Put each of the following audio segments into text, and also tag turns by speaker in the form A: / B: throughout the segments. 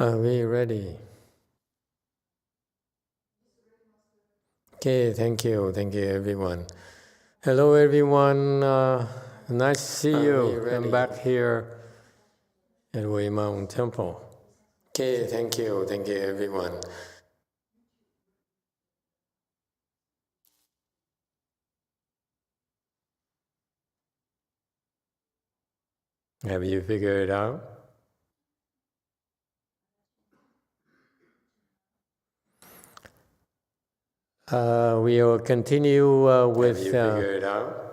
A: Are we ready? Okay, thank you everyone. Hello everyone, nice to see you. I'm back here at Rosemead Temple. Okay, thank you everyone. Have you figured it out? We will continue with... Have you figured it out?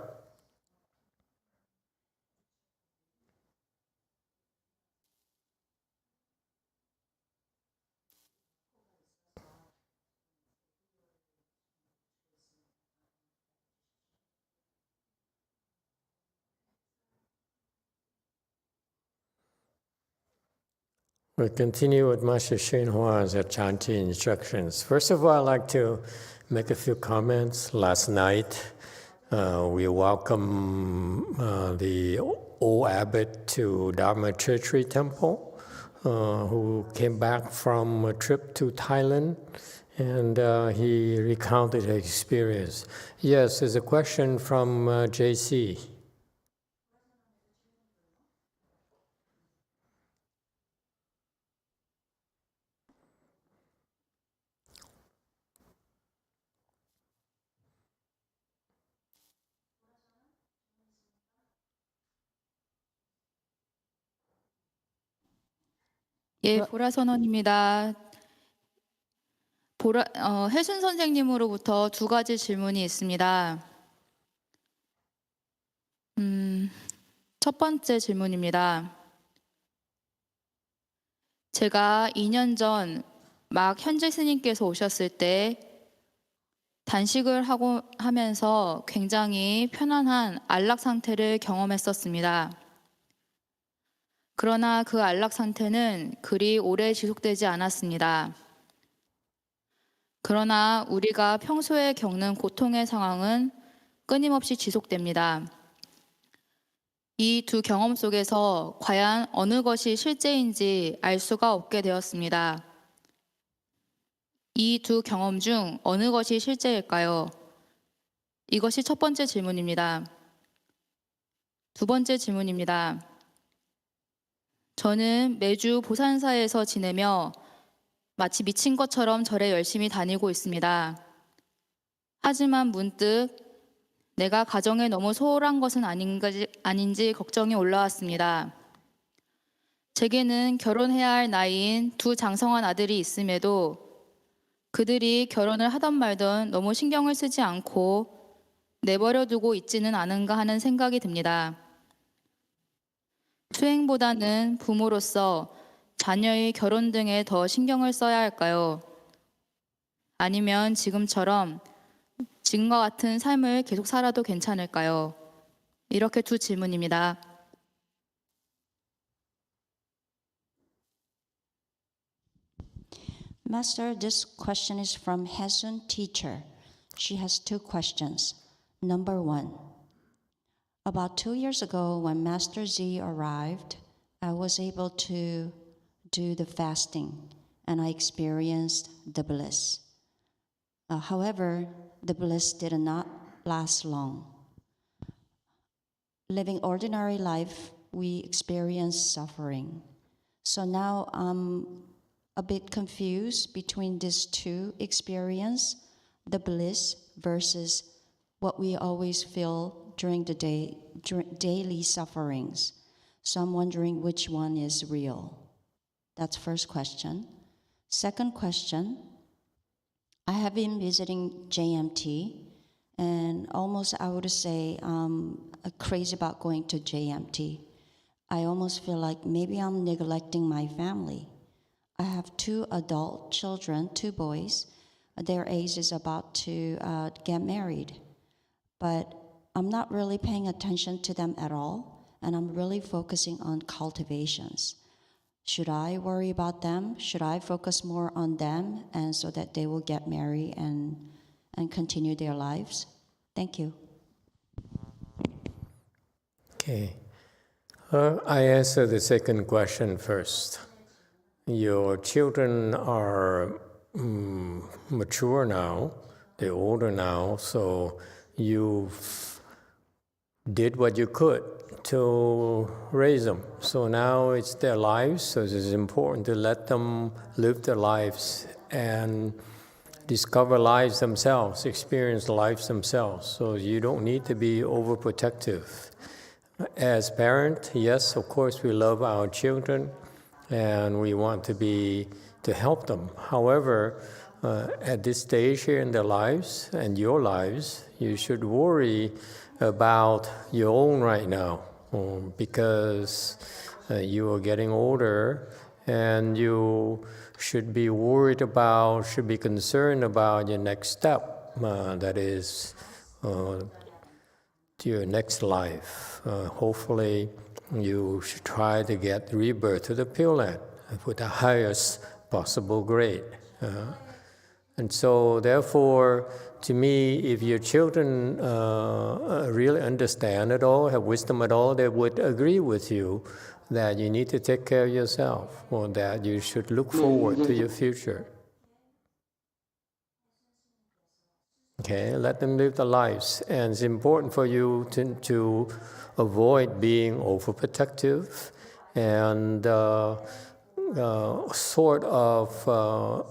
A: We'll continue with Master YongHua's chanting instructions. First of all, I'd like to make a few comments. Last night, we welcomed the old abbot to Dharma Treasury Temple, who came back from a trip to Thailand, and he recounted his experience. Yes, there's a question from JC.
B: 예, 보라선언입니다. 혜순 선생님으로부터 두 가지 질문이 있습니다. 첫 번째 질문입니다. 제가 2년 전 막 현재 스님께서 오셨을 때 단식을 하면서 굉장히 편안한 안락 상태를 경험했었습니다. 그러나 그 안락 상태는 그리 오래 지속되지 않았습니다. 그러나 우리가 평소에 겪는 고통의 상황은 끊임없이 지속됩니다. 이 두 경험 속에서 과연 어느 것이 실제인지 알 수가 없게 되었습니다. 이 두 경험 중 어느 것이 실제일까요? 이것이 첫 번째 질문입니다. 두 번째 질문입니다. 저는 매주 보산사에서 지내며 마치 미친 것처럼 절에 열심히 다니고 있습니다. 하지만 문득 내가 가정에 너무 소홀한 것은 아닌지 걱정이 올라왔습니다. 제게는 결혼해야 할 나이인 두 장성한 아들이 있음에도 그들이 결혼을 하던 말던 너무 신경을 쓰지 않고 내버려 두고 있지는 않은가 하는 생각이 듭니다. 수행보다는 부모로서 자녀의 결혼 등에 더 신경을 써야 할까요? 아니면 지금과 같은 삶을 계속 살아도 괜찮을까요? 이렇게 두 질문입니다.
C: Master, this question is from Hasun teacher. She has two questions. Number one, about 2 years ago when Master Z arrived, I was able to do the fasting and I experienced the bliss. However, the bliss did not last long. Living ordinary life, we experience suffering. So now I'm a bit confused between these two experiences, the bliss versus what we always feel during the day, daily sufferings. So I'm wondering which one is real. That's first question. Second question, I have been visiting JMT and almost I would say crazy about going to JMT. I almost feel like maybe I'm neglecting my family. I have 2 adult children, 2 boys. Their age is about to get married. But I'm not really paying attention to them at all, and I'm really focusing on cultivations. Should I worry about them? Should I focus more on them and so that they will get married and continue their lives? Thank you.
A: Okay. I answer the second question first. your children are mature now, they're older now, so you did what you could to raise them. So now it's their lives, so it is important to let them live their lives and discover lives themselves, experience lives themselves. So you don't need to be overprotective. As parent, yes, of course we love our children and we want to help them. However, at this stage here in their lives and your lives, you should worry about your own right now, because you are getting older and you should be should be concerned about your next step, that is to your next life. Hopefully you should try to get rebirth to the Pure Land with the highest possible grade. And so therefore, to me, if your children really understand at all, have wisdom at all, they would agree with you that you need to take care of yourself, or that you should look forward to your future. Okay, let them live their lives. And it's important for you to avoid being overprotective and sort of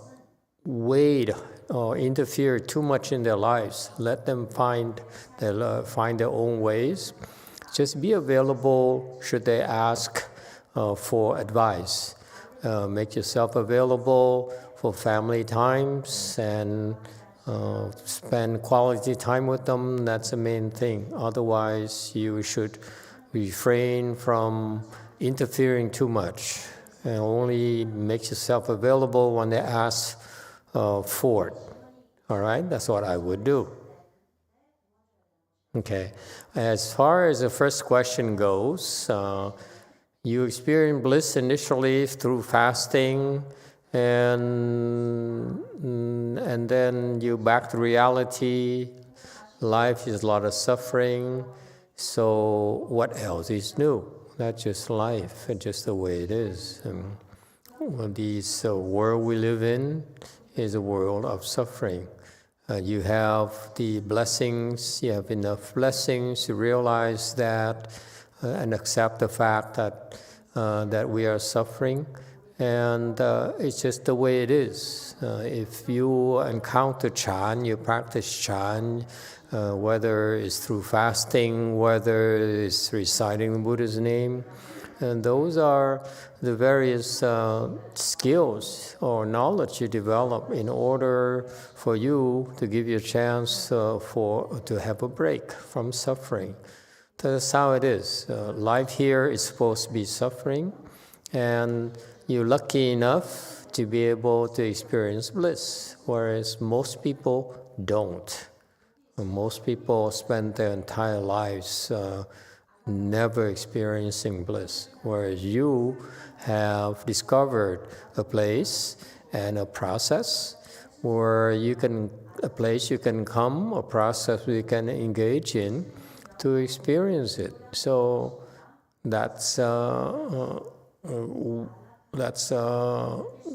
A: wade or interfere too much in their lives. Let them find their own ways. Just be available should they ask for advice. Make yourself available for family times and spend quality time with them. That's the main thing. Otherwise, you should refrain from interfering too much and only make yourself available when they ask for it. All right? That's what I would do. Okay. As far as the first question goes, you experience bliss initially through fasting, and then you back to reality. Life is a lot of suffering. So what else is new? That's just life, it's just the way it is. This world we live in is a world of suffering. You have the blessings, you have enough blessings to realize that and accept the fact that we are suffering. And it's just the way it is. If you encounter Chan, you practice Chan, whether it's through fasting, whether it's reciting the Buddha's name, and those are the various skills or knowledge you develop in order for you to give you a chance to have a break from suffering. That's how it is. Life here is supposed to be suffering, and you're lucky enough to be able to experience bliss, whereas most people don't. Most people spend their entire lives never experiencing bliss, whereas you have discovered a place and a process where a place you can come, a process you can engage in to experience it. So that's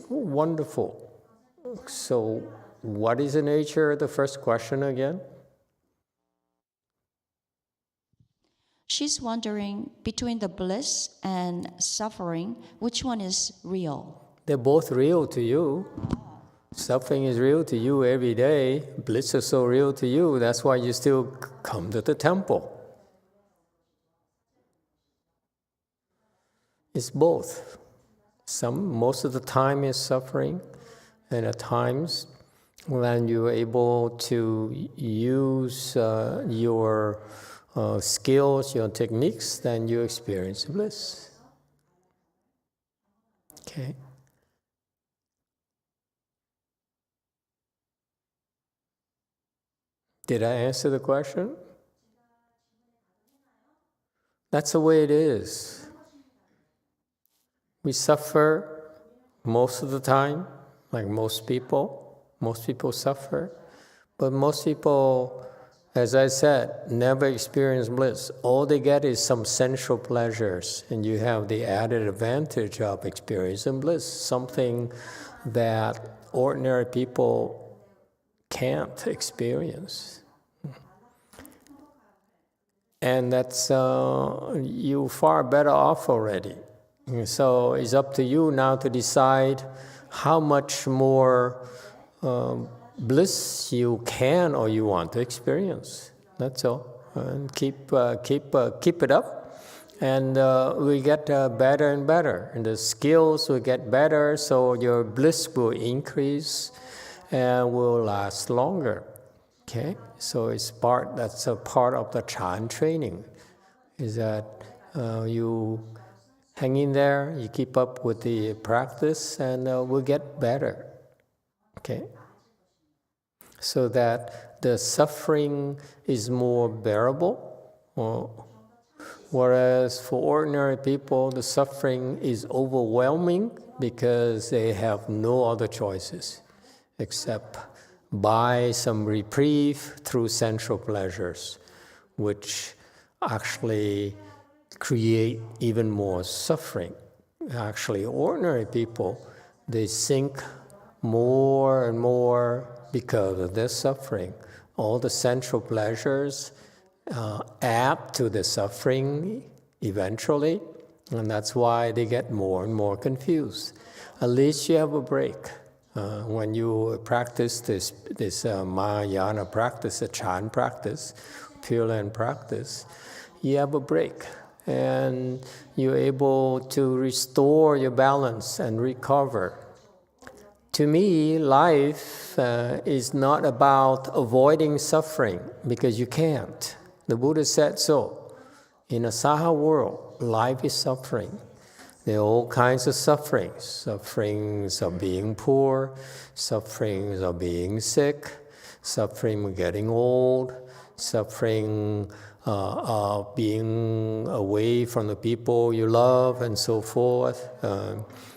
A: wonderful. So what is the nature of the first question again?
C: She's wondering, between the bliss and suffering, which one is real?
A: They're both real to you. Suffering is real to you every day. Bliss is so real to you. That's why you still come to the temple. It's both. Most of the time is suffering, and at times when you're able to use your skills, your techniques, then you experience bliss. Okay. Did I answer the question? That's the way it is. We suffer most of the time, like most people. Most people suffer, but most people as I said, never experience bliss. All they get is some sensual pleasures, and you have the added advantage of experiencing bliss, something that ordinary people can't experience. And that's you far better off already. So it's up to you now to decide how much more bliss you can or you want to experience. That's all. And keep it up, and we get better and better. And the skills will get better, so your bliss will increase and will last longer. Okay, so that's a part of the Chan training, is that you hang in there, you keep up with the practice, and we'll get better. Okay, so that the suffering is more bearable, whereas for ordinary people, the suffering is overwhelming because they have no other choices except buy some reprieve through sensual pleasures, which actually create even more suffering. Actually, ordinary people, they sink more and more because of their suffering. All the sensual pleasures add to the suffering eventually, and that's why they get more and more confused. At least you have a break. When you practice this Mahayana practice, a Chan practice, Pure Land practice, you have a break, and you're able to restore your balance and recover. To me, life is not about avoiding suffering, because you can't. The Buddha said so. In a Saha world, life is suffering. There are all kinds of sufferings. Sufferings of being poor, sufferings of being sick, suffering of getting old, suffering of being away from the people you love, and so forth.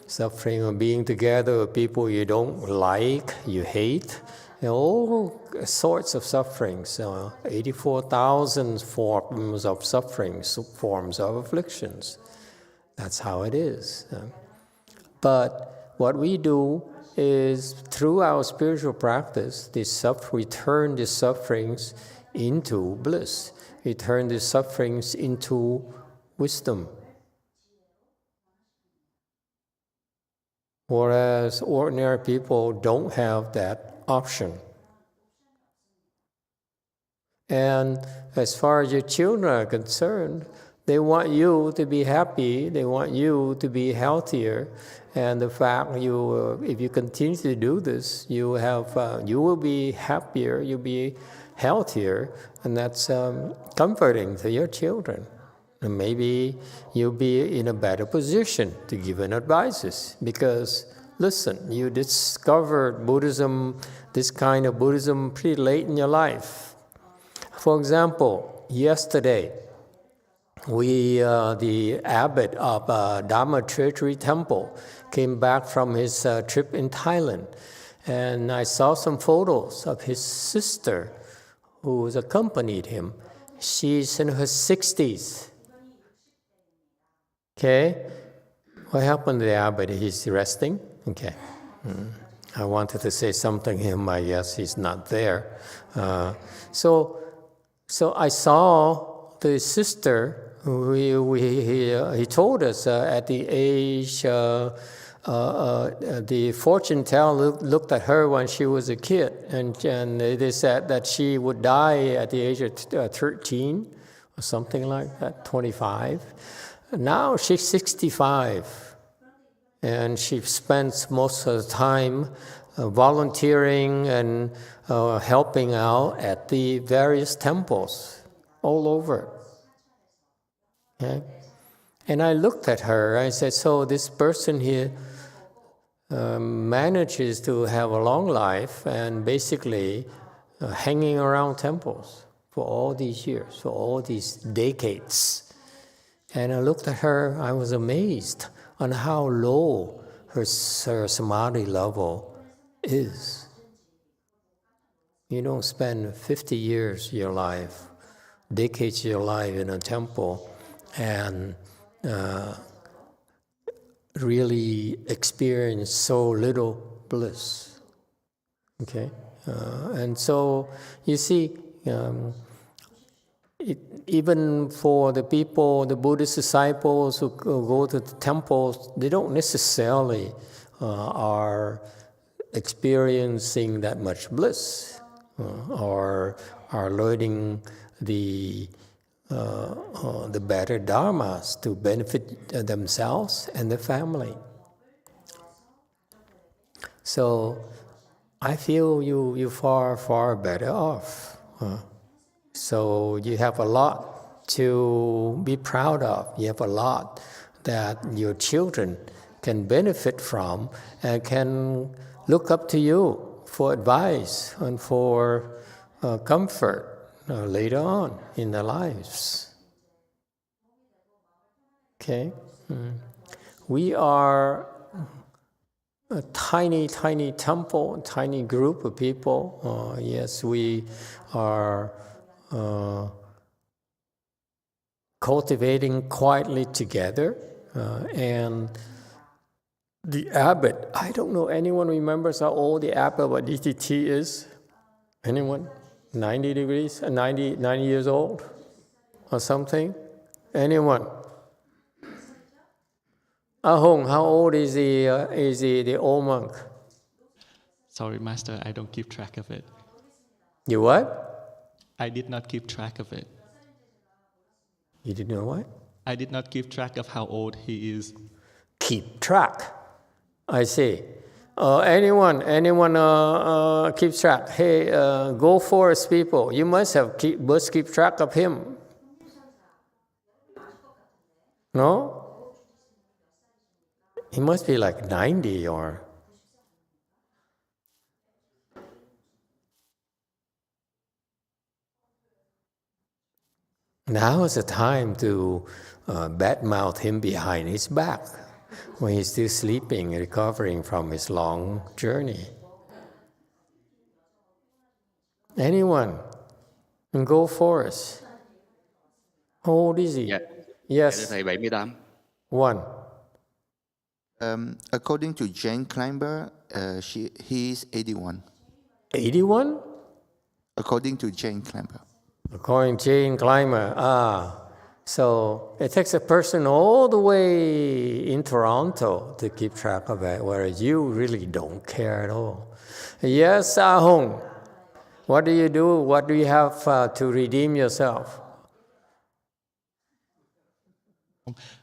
A: Suffering of being together with people you don't like, you hate. There are all sorts of sufferings, 84,000 forms of sufferings, forms of afflictions. That's how it is. But what we do is, through our spiritual practice, we turn these sufferings into bliss. We turn these sufferings into wisdom. Whereas ordinary people don't have that option. And as far as your children are concerned, they want you to be happy, they want you to be healthier, and the fact if you continue to do this, you will be happier, you'll be healthier, and that's comforting to your children. And maybe you'll be in a better position to give an advices, because listen, you discovered Buddhism, this kind of Buddhism, pretty late in your life. For example, yesterday, the abbot of Dharma Treasury Temple came back from his trip in Thailand, and I saw some photos of his sister who accompanied him. She's in her 60s. Okay, what happened to the abbot? He's resting? Okay. I wanted to say something to him, I guess he's not there. So I saw the sister. He told us at the age, the fortune teller looked at her when she was a kid, and they said that she would die at the age of 13 or something like that, 25. Now she's 65, and she spends most of the time volunteering and helping out at the various temples all over. Okay? And I looked at her, I said, so this person here manages to have a long life and basically hanging around temples for all these years, for all these decades. And I looked at her, I was amazed on how low her samadhi level is. You don't spend 50 years of your life, decades of your life in a temple and really experience so little bliss. Okay? And so, you see, even for the people, the Buddhist disciples who go to the temples, they don't necessarily are experiencing that much bliss or are learning the better dharmas to benefit themselves and their family. So I feel you far better off. So you have a lot to be proud of. You have a lot that your children can benefit from and can look up to you for advice and for comfort later on in their lives. Okay? We are a tiny temple, tiny group of people. Yes, we are cultivating quietly together. And the abbot, I don't know, anyone remembers how old the abbot of DTT is? Anyone? 90 years old or something? Anyone? Ahong, how old is the old monk?
D: Sorry, Master, I don't keep track of it.
A: You what?
D: I did not keep track of it.
A: You didn't know what?
D: I did not keep track of how old he is.
A: Keep track. I see. Anyone keeps track? Hey, Go Forest people, you must keep track of him. No? He must be like 90 or... Now is the time to badmouth him behind his back when he's still sleeping, recovering from his long journey. Anyone? And Go Forest. How old is he?
E: Dạ,
A: Yes,
E: thưa thầy 78.
A: one.
F: According to Jane Climber, he is 81.
A: 81?
F: According to Jane Climber.
A: According to Jane Climber, so it takes a person all the way in Toronto to keep track of it, whereas you really don't care at all. Yes, Ahong, what do you do? What do you have to redeem yourself?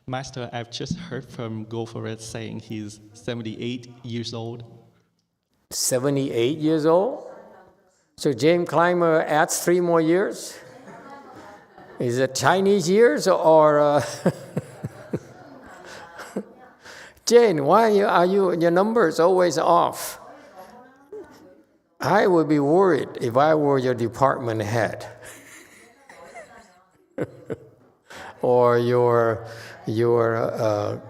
D: Master, I've just heard from Goforeth saying he's 78 years old.
A: 78 years old? So James Clymer adds 3 more years? Is it Chinese years or... Jane, why are your numbers always off? I would be worried if I were your department head. Or your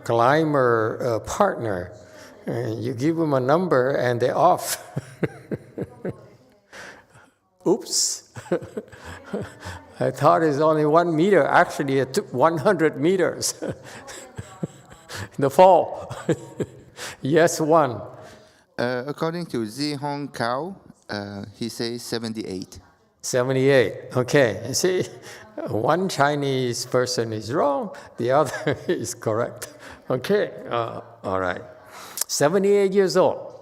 A: climber partner. You give them a number and they're off. Oops. I thought it's only 1 meter. Actually, it took 100 meters. The fall. Yes, 1.
F: According to Zi Hong Kao, he says 78.
A: 78. Okay. You see, one Chinese person is wrong, the other is correct. Okay. All right. 78 years old.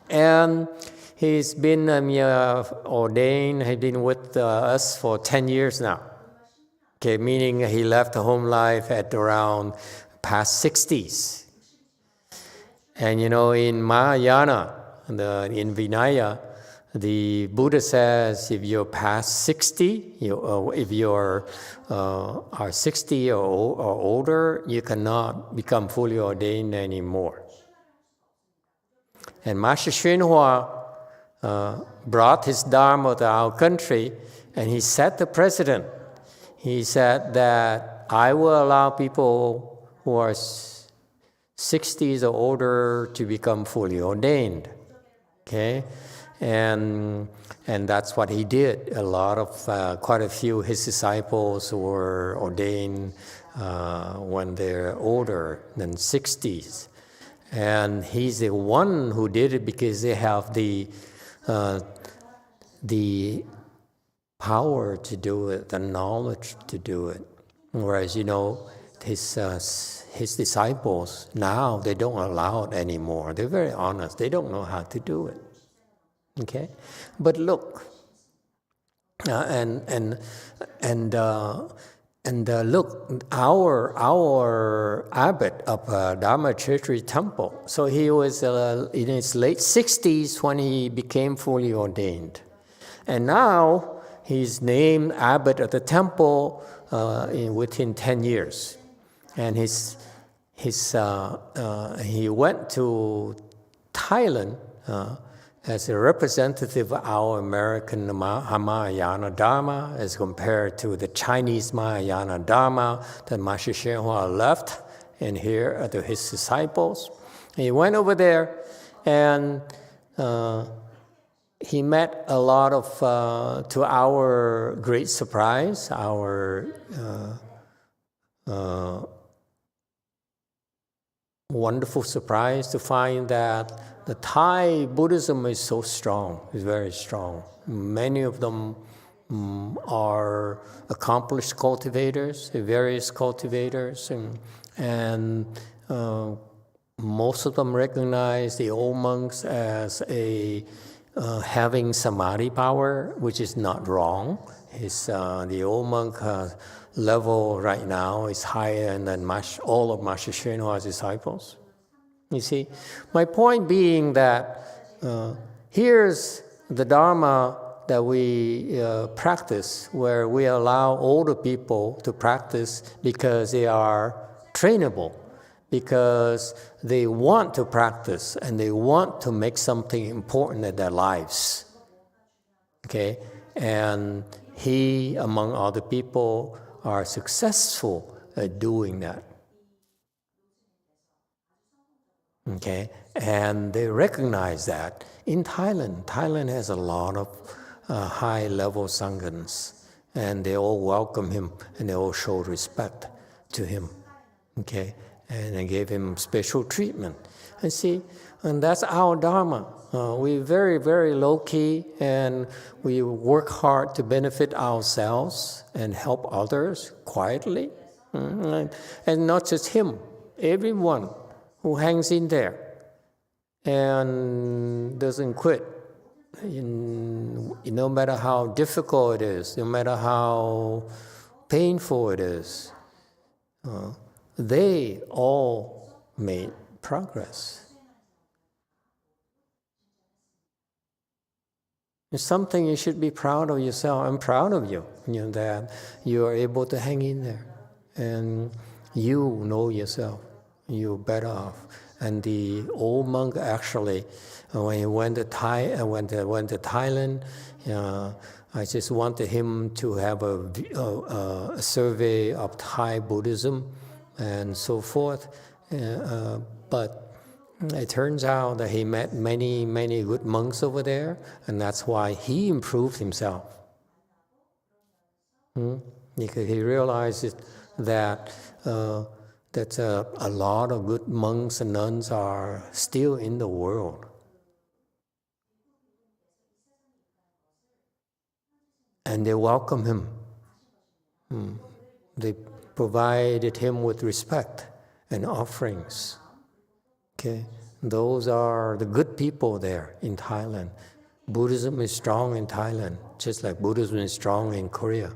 A: And he's been ordained, he's been with us for 10 years now. Okay, meaning he left the home life at around past 60s. And in Mahayana, in Vinaya, the Buddha says if you're past 60, if you're are 60 or older, you cannot become fully ordained anymore. And Master YongHua brought his Dharma to our country, and he set the precedent. He said that I will allow people who are 60s or older to become fully ordained. Okay? and that's what he did. Quite a few of his disciples were ordained when they're older than 60s. And he's the one who did it because they have the power to do it, the knowledge to do it. Whereas, his disciples, now they don't allow it anymore. They're very honest. They don't know how to do it. Okay? But look, look, our abbot of Dharma Treasury Temple, so he was in his late 60s when he became fully ordained. And now he's named abbot of the temple within 10 years. And he went to Thailand as a representative of our American Mahayana Dharma as compared to the Chinese Mahayana Dharma that Master YongHua left and here to his disciples. He went over there and he met a lot of, to our great surprise, our wonderful surprise to find that the Thai Buddhism is so strong, is very strong. Many of them are accomplished cultivators, various cultivators, and most of them recognize the old monks as having samadhi power, which is not wrong. The old monk level right now is higher than all of Master YongHua's disciples. You see, my point being that here's the Dharma that we practice, where we allow older people to practice because they are trainable, because they want to practice and they want to make something important in their lives. Okay? And he, among other people, are successful at doing that. Okay? And they recognize that in Thailand. Thailand has a lot of high-level Sanghas, and they all welcome him and they all show respect to him. Okay? And they gave him special treatment. And see, and that's our Dharma. We're very, very low-key, and we work hard to benefit ourselves and help others quietly. And not just him, everyone who hangs in there and doesn't quit. No matter how difficult it is, no matter how painful it is, they all made progress. It's something you should be proud of yourself. I'm proud of you, that you are able to hang in there. And you know yourself. You're better off. And the old monk actually, when he went to Thailand, I just wanted him to have a survey of Thai Buddhism and so forth. But it turns out that he met many, many good monks over there, and that's why he improved himself. Because he realized that a lot of good monks and nuns are still in the world. And they welcome him. They provided him with respect and offerings. Okay, those are the good people there in Thailand. Buddhism is strong in Thailand, just like Buddhism is strong in Korea,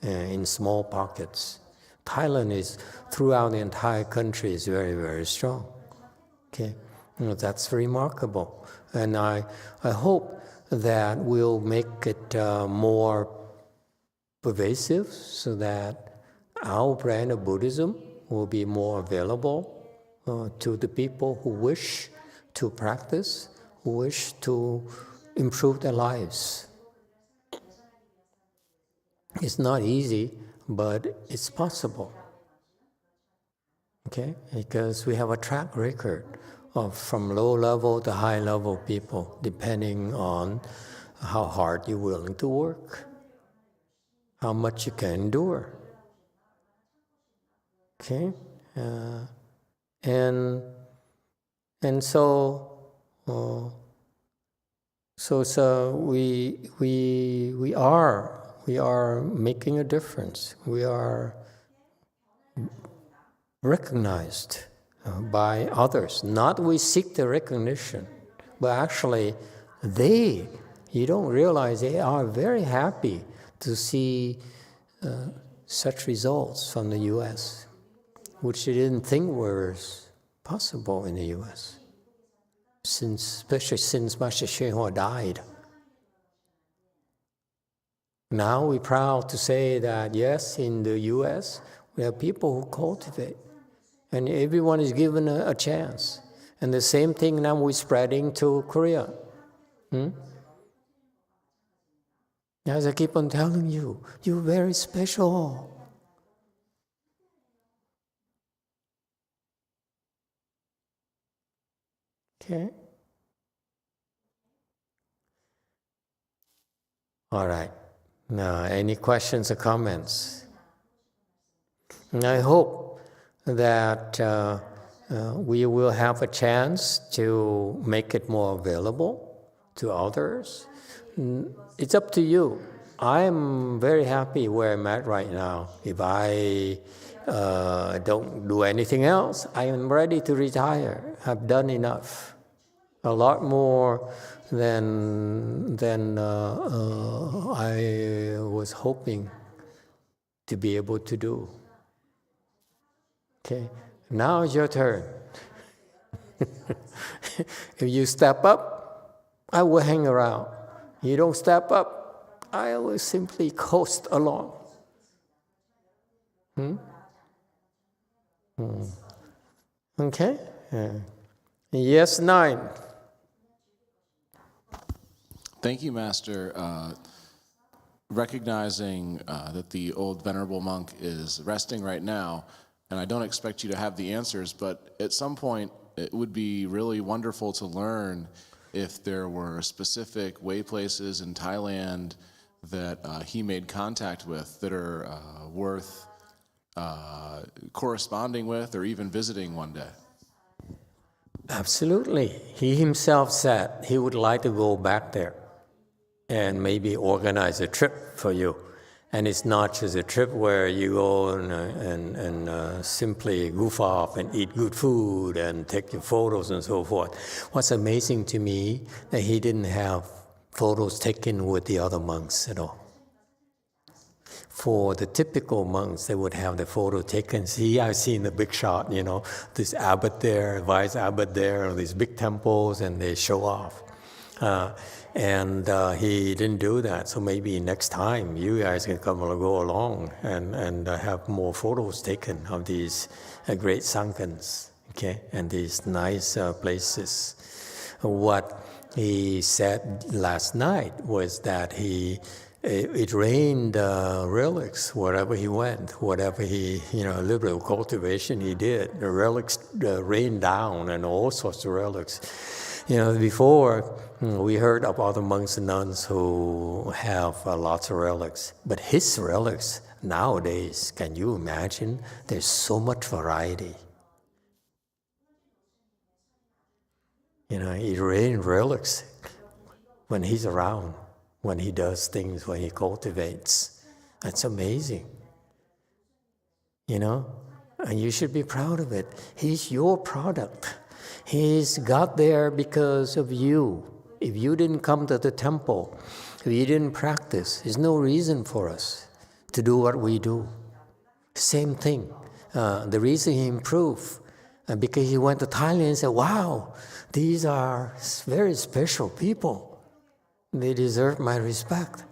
A: in small pockets. Thailand is, throughout the entire country, is very, very strong. Okay, that's remarkable. And I hope that we'll make it more pervasive so that our brand of Buddhism will be more available to the people who wish to practice, who wish to improve their lives. It's not easy, but it's possible. Okay? Because we have a track record from low level to high level people, depending on how hard you're willing to work, how much you can endure. Okay, and so we are making a difference. We are recognized by others. Not we seek the recognition, but actually you don't realize they are very happy to see such results from the U.S., which they didn't think was possible in the U.S., especially since Master YongHua died. Now we're proud to say that, yes, in the U.S., we have people who cultivate, and everyone is given a chance. And the same thing now we're spreading to Korea. As I keep on telling you, you're very special. Okay? All right. Now, any questions or comments? And I hope that we will have a chance to make it more available to others. It's up to you. I'm very happy where I'm at right now. If I don't do anything else, I am ready to retire. I've done enough. A lot more than I was hoping to be able to do. Okay, now it's your turn. If you step up, I will hang around. You don't step up, I will simply coast along. Okay? Yes, 9.
E: Thank you, Master. Recognizing that the old venerable monk is resting right now, and I don't expect you to have the answers, but at some point it would be really wonderful to learn if there were specific way places in Thailand that he made contact with that are worth corresponding with or even visiting one day.
A: Absolutely. He himself said he would like to go back there and maybe organize a trip for you. And it's not just a trip where you go and simply goof off and eat good food and take your photos and so forth. What's amazing to me that he didn't have photos taken with the other monks at all. For the typical monks, they would have the photo taken. See, I've seen the big shot, this abbot there, vice abbot there, these big temples, and they show off. And he didn't do that. So maybe next time you guys can come or go along and have more photos taken of these great sankans, okay, and these nice places. What he said last night was that it rained relics wherever he went, whatever he, a little bit of cultivation he did. The relics rained down and all sorts of relics. Before we heard of other monks and nuns who have lots of relics, but his relics nowadays, can you imagine? There's so much variety. It rains relics when he's around, when he does things, when he cultivates. That's amazing. And you should be proud of it. He's your product. He's got there because of you. If you didn't come to the temple, if you didn't practice, there's no reason for us to do what we do. Same thing. The reason he improved, because he went to Thailand and said, wow, these are very special people. They deserve my respect.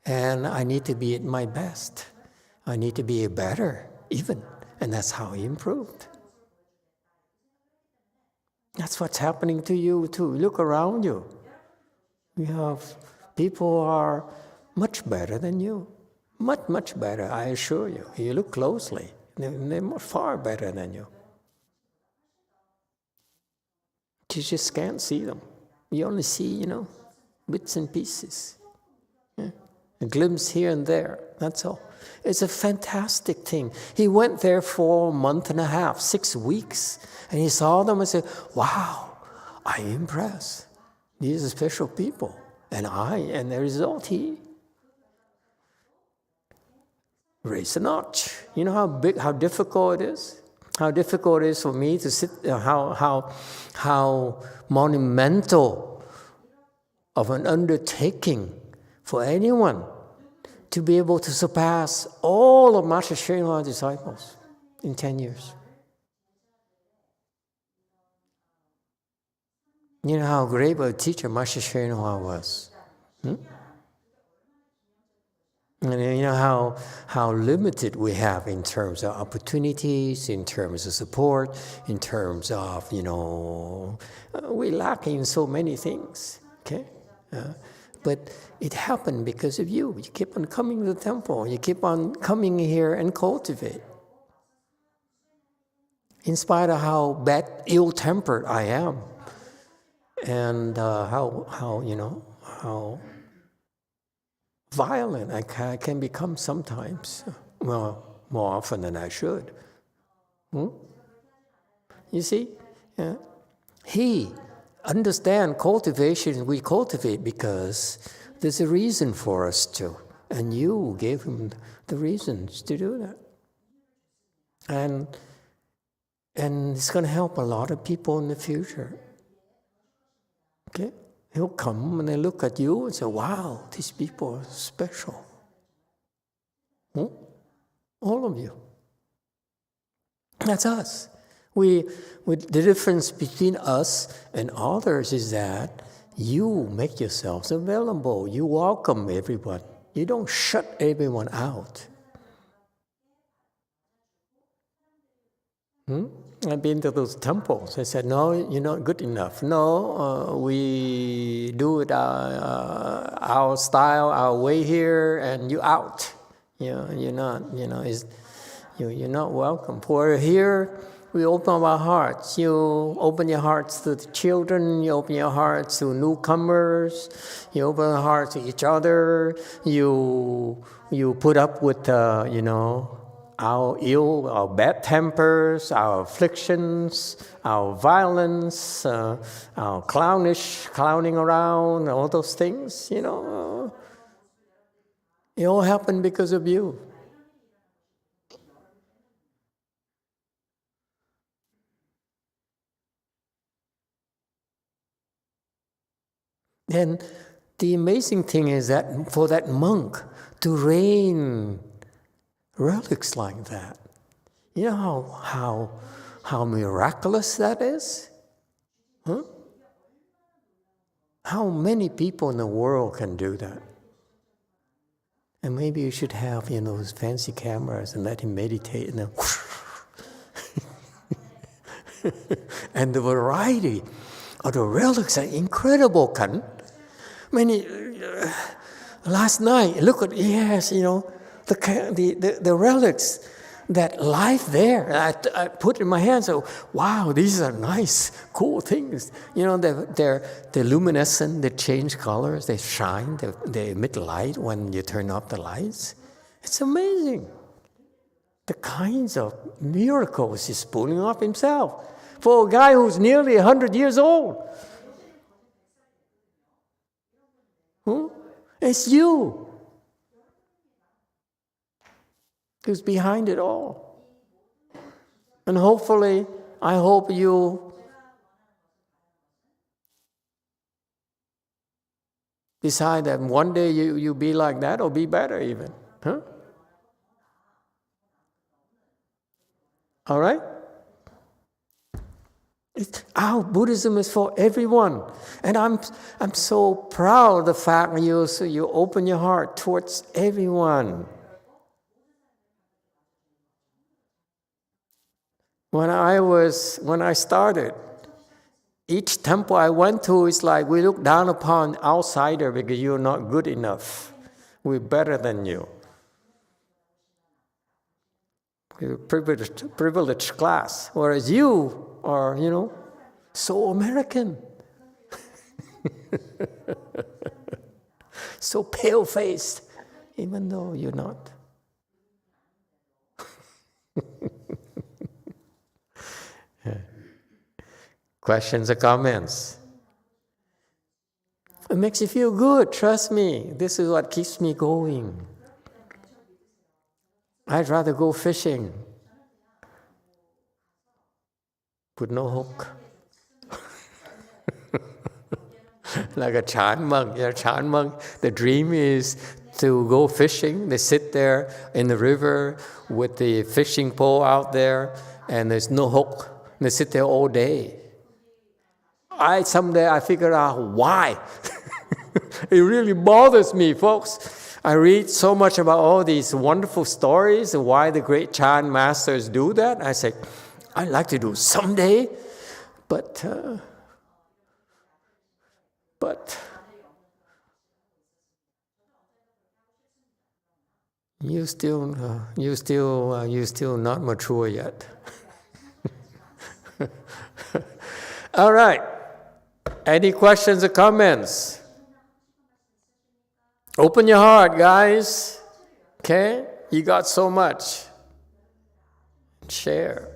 A: And I need to be at my best. I need to be better, even. And that's how he improved. That's what's happening to you too. Look around you. We have people who are much better than you. Much, much better, I assure you. You look closely, they're far better than you. you just can't see them. You only see, bits and pieces. Yeah? A glimpse here and there, that's all. It's a fantastic thing. He went there for a month and a half, 6 weeks, and he saw them and said, wow, I'm impressed. These are special people. And the result, he raised a notch. You know how difficult it is? How difficult it is for me to sit, how monumental of an undertaking for anyone to be able to surpass all of Master Hsuan disciples in 10 years. You know how great of a teacher Master Hsuan was. And you know how limited we have in terms of opportunities, in terms of support, in terms of, we lack in so many things, okay? But it happened because of you. You keep on coming to the temple. You keep on coming here and cultivate. In spite of how ill-tempered I am, and how violent I can become sometimes. Well, more often than I should. You see? Yeah. He understands cultivation. We cultivate because there's a reason for us to. And you gave him the reasons to do that. And it's going to help a lot of people in the future. Okay? He'll come and they look at you and say, wow, these people are special. All of you. That's us. The difference between us and others is that you make yourselves available. You welcome everyone. You don't shut everyone out. I've been to those temples. I said, no, you're not good enough. No, we do it our style, our way here, and you out. You're not, you're not welcome. For here, we open our hearts. You open your hearts to the children. You open your hearts to newcomers. You open your hearts to each other. You put up with, our bad tempers, our afflictions, our violence, our clowning around, all those things, it all happened because of you. And the amazing thing is that for that monk to rain relics like that, you know how miraculous that is? How many people in the world can do that? And maybe you should have, those fancy cameras and let him meditate and then and the variety of the relics are incredible, Kan. Last night, look at, the relics that life there. I put in my hands, so wow, these are nice, cool things. They're luminescent, they change colors, they shine, they emit light when you turn off the lights. It's amazing. The kinds of miracles he's pulling off himself for a guy who's nearly 100 years old. It's you who's behind it all. And hopefully, I hope you decide that one day you be like that or be better even. All right? Our Buddhism is for everyone. And I'm so proud of the fact that you open your heart towards everyone. When I started, each temple I went to is like we look down upon outsider because you're not good enough. We're better than you. We're privileged class, whereas you are, So American. So pale-faced, even though you're not. Yeah. Questions or comments? It makes you feel good, trust me. This is what keeps me going. I'd rather go fishing with no hook. Like a Chan monk. Yeah, Chan monk, the dream is to go fishing. They sit there in the river with the fishing pole out there, and there's no hook. They sit there all day. Someday I figured out why. It really bothers me, folks. I read so much about all these wonderful stories and why the great Chan masters do that. I say, I'd like to do it someday, but you're still not mature yet. All right. Any questions or comments? Open your heart, guys. Okay? You got so much. Share.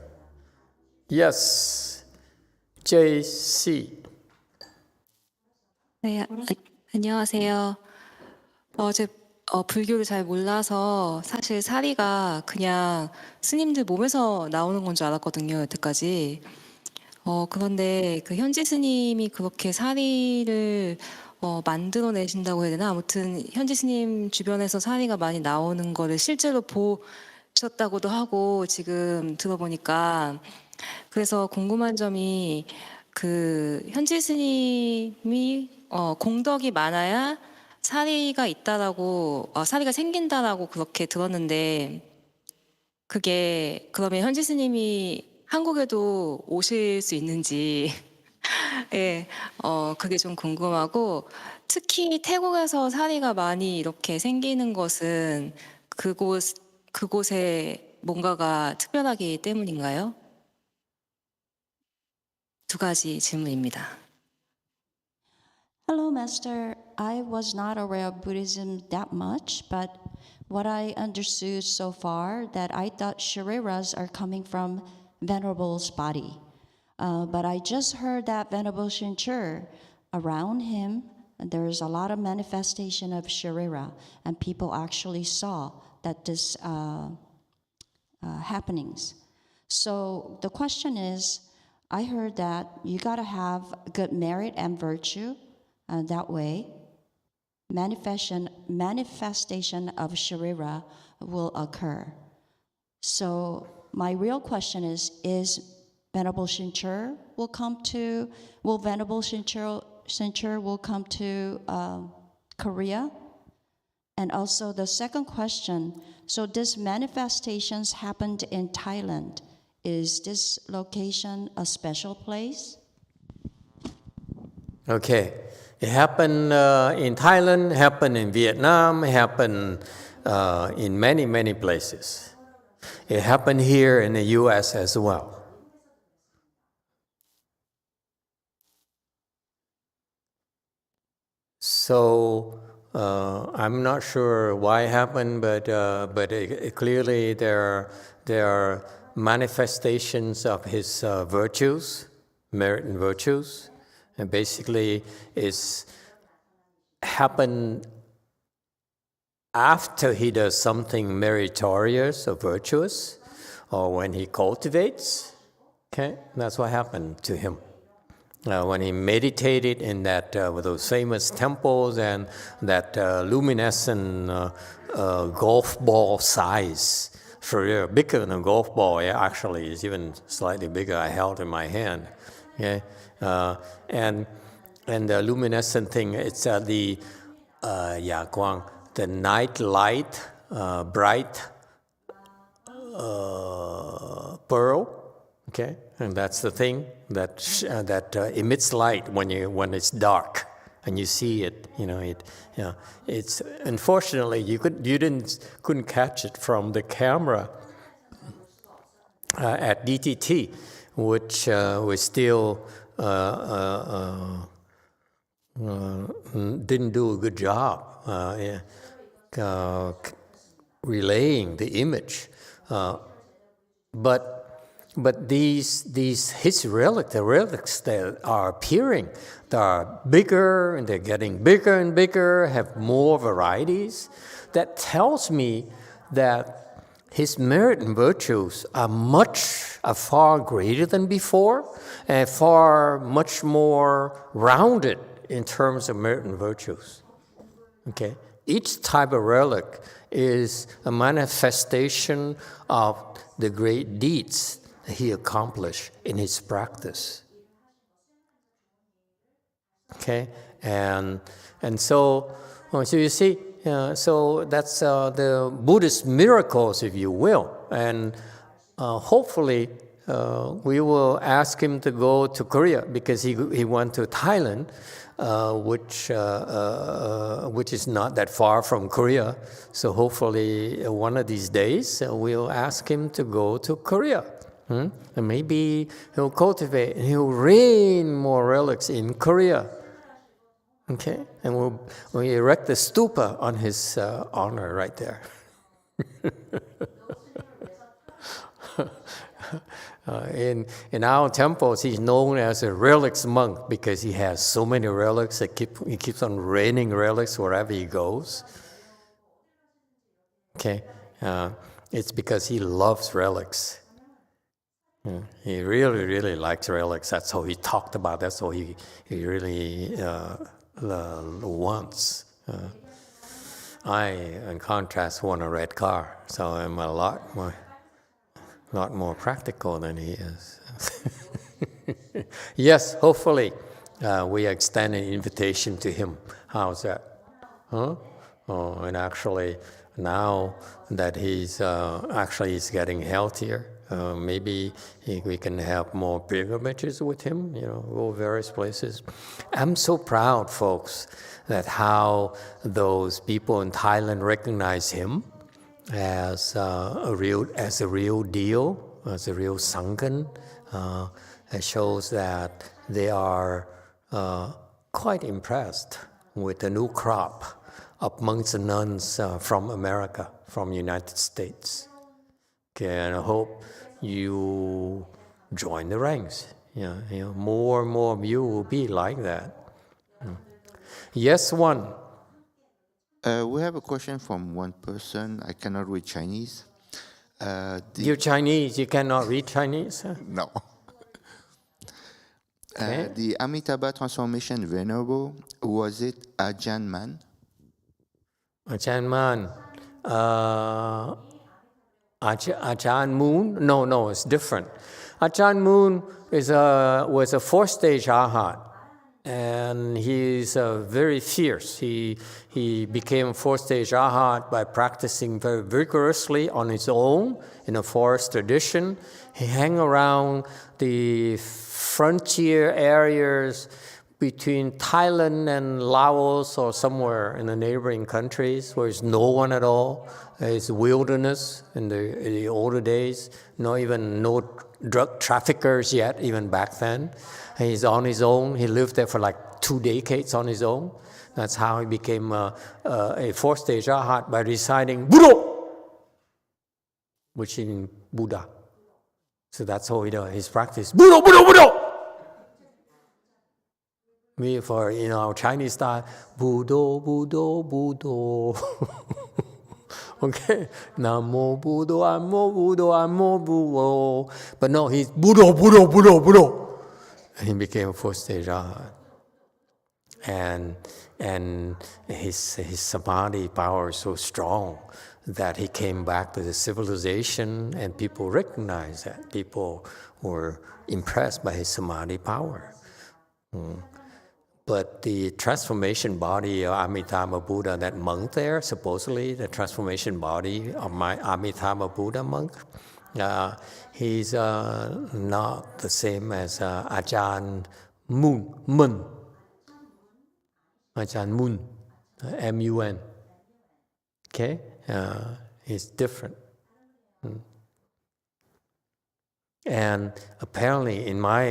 A: Yes. JC.
G: 네, 안녕하세요. 불교를 잘 몰라서 사실 사리가 그냥 스님들 몸에서 나오는 건 줄 알았거든요, 여태까지. 그런데 그 현지 스님이 그렇게 사리를 만들어내신다고 해야 되나? 아무튼 현지 스님 주변에서 사리가 많이 나오는 거를 실제로 보셨다고도 하고 지금 들어보니까 그래서 궁금한 점이 그 현지 스님이 공덕이 많아야 사리가 있다라고 사리가 생긴다라고 그렇게 들었는데 그게 그러면 현지 스님이 한국에도 오실 수 있는지 예, 그게 좀 궁금하고 특히 태국에서 사리가 많이 이렇게 생기는 것은 그곳에 뭔가가 특별하기 때문인가요? 두 가지 질문입니다.
C: Hello, Master. I was not aware of Buddhism that much, but what I understood so far that I thought shariras are coming from Venerable's body. But I just heard that Venerable Shincher, around him, there's a lot of manifestation of sharira, and people actually saw that this happenings. So the question is, I heard that you got to have good merit and virtue. That way, manifestation of sharira will occur. So my real question is Venerable Shincher will Venerable Shincher will come to Korea? And also the second question, so these manifestations happened in Thailand. Is this location a special place?
A: Okay. It happened in Thailand, happened in Vietnam, happened in many, many places. It happened here in the U.S. as well. So I'm not sure why it happened, but clearly there are manifestations of his virtues, merit and virtues, and basically it's happened after he does something meritorious or virtuous, or when he cultivates. Okay, that's what happened to him. When he meditated in that with those famous temples and that luminescent golf ball size, for bigger than a golf ball, actually it's even slightly bigger. I held in my hand. Okay, and the luminescent thing, it's the Yaguang, the night light, bright pearl. Okay, and that's the thing that emits light when it's dark and you see it. It's unfortunately you couldn't catch it from the camera at DTT, which was still didn't do a good job relaying the image. But his relics, the relics that are appearing, they are bigger and they're getting bigger and bigger, have more varieties. That tells me that his merit and virtues are far greater than before, and much more rounded in terms of merit and virtues. Okay, each type of relic is a manifestation of the great deeds that he accomplished in his practice. Okay, and so you see, so that's the Buddhist miracles, if you will, and hopefully we will ask him to go to Korea because he went to Thailand, which is not that far from Korea. So hopefully one of these days we'll ask him to go to Korea. And maybe he'll cultivate and he'll rain more relics in Korea. Okay, and we'll erect the stupa on his honor right there. In our temples, he's known as a relics monk because he has so many relics that he keeps on raining relics wherever he goes. Okay, it's because he loves relics. He really, really likes relics. That's how he talked about. That's how he really wants. I, in contrast, want a red car, so I'm a lot more practical than he is. Yes, hopefully we extend an invitation to him. How's that? Huh? Oh, and actually, now that he's getting healthier, maybe we can have more pilgrimages with him, go various places. I'm so proud, folks, that how those people in Thailand recognize him as a real deal, as a real Sangha. It shows that they are quite impressed with the new crop of monks and nuns from America, from United States. Okay, and I hope you join the ranks. More and more of you will be like that. Yes, one.
F: We have a question from one person. I cannot read Chinese.
A: You're Chinese, you cannot read Chinese? Huh?
F: No.
A: Okay.
F: The Amitabha transformation venerable, was it Ajahn Man?
A: Ajahn Man. Ajahn Moon? No, it's different. Ajahn Moon was a fourth-stage arhat. And he's very fierce. He became fourth-stage arhat by practicing very vigorously on his own in a forest tradition. He hung around the frontier areas between Thailand and Laos or somewhere in the neighboring countries where there's no one at all. It's wilderness in the older days. No drug traffickers yet, even back then. He's on his own. He lived there for like 2 decades on his own. That's how he became a fourth-stage arhat, by reciting Buddha, which means Buddha. So that's how he does his practice. Buddha, Buddha, Buddha. Me, for our Chinese style, Buddha, Buddha, Buddha. Okay, Namo Buddha, Amo Buddha, Amo Buddha. But no, he's Buddha, Buddha, Buddha, Buddha. And he became a fourth-stage arhat. And his samadhi power is so strong that he came back to the civilization, and people recognized that. People were impressed by his samadhi power. But the transformation body of Amitabha Buddha, that monk there, supposedly the transformation body of my Amitabha Buddha monk, he's not the same as Ajahn Mun. Ajahn Mun, M-U-N. Okay? He's different. And apparently, in my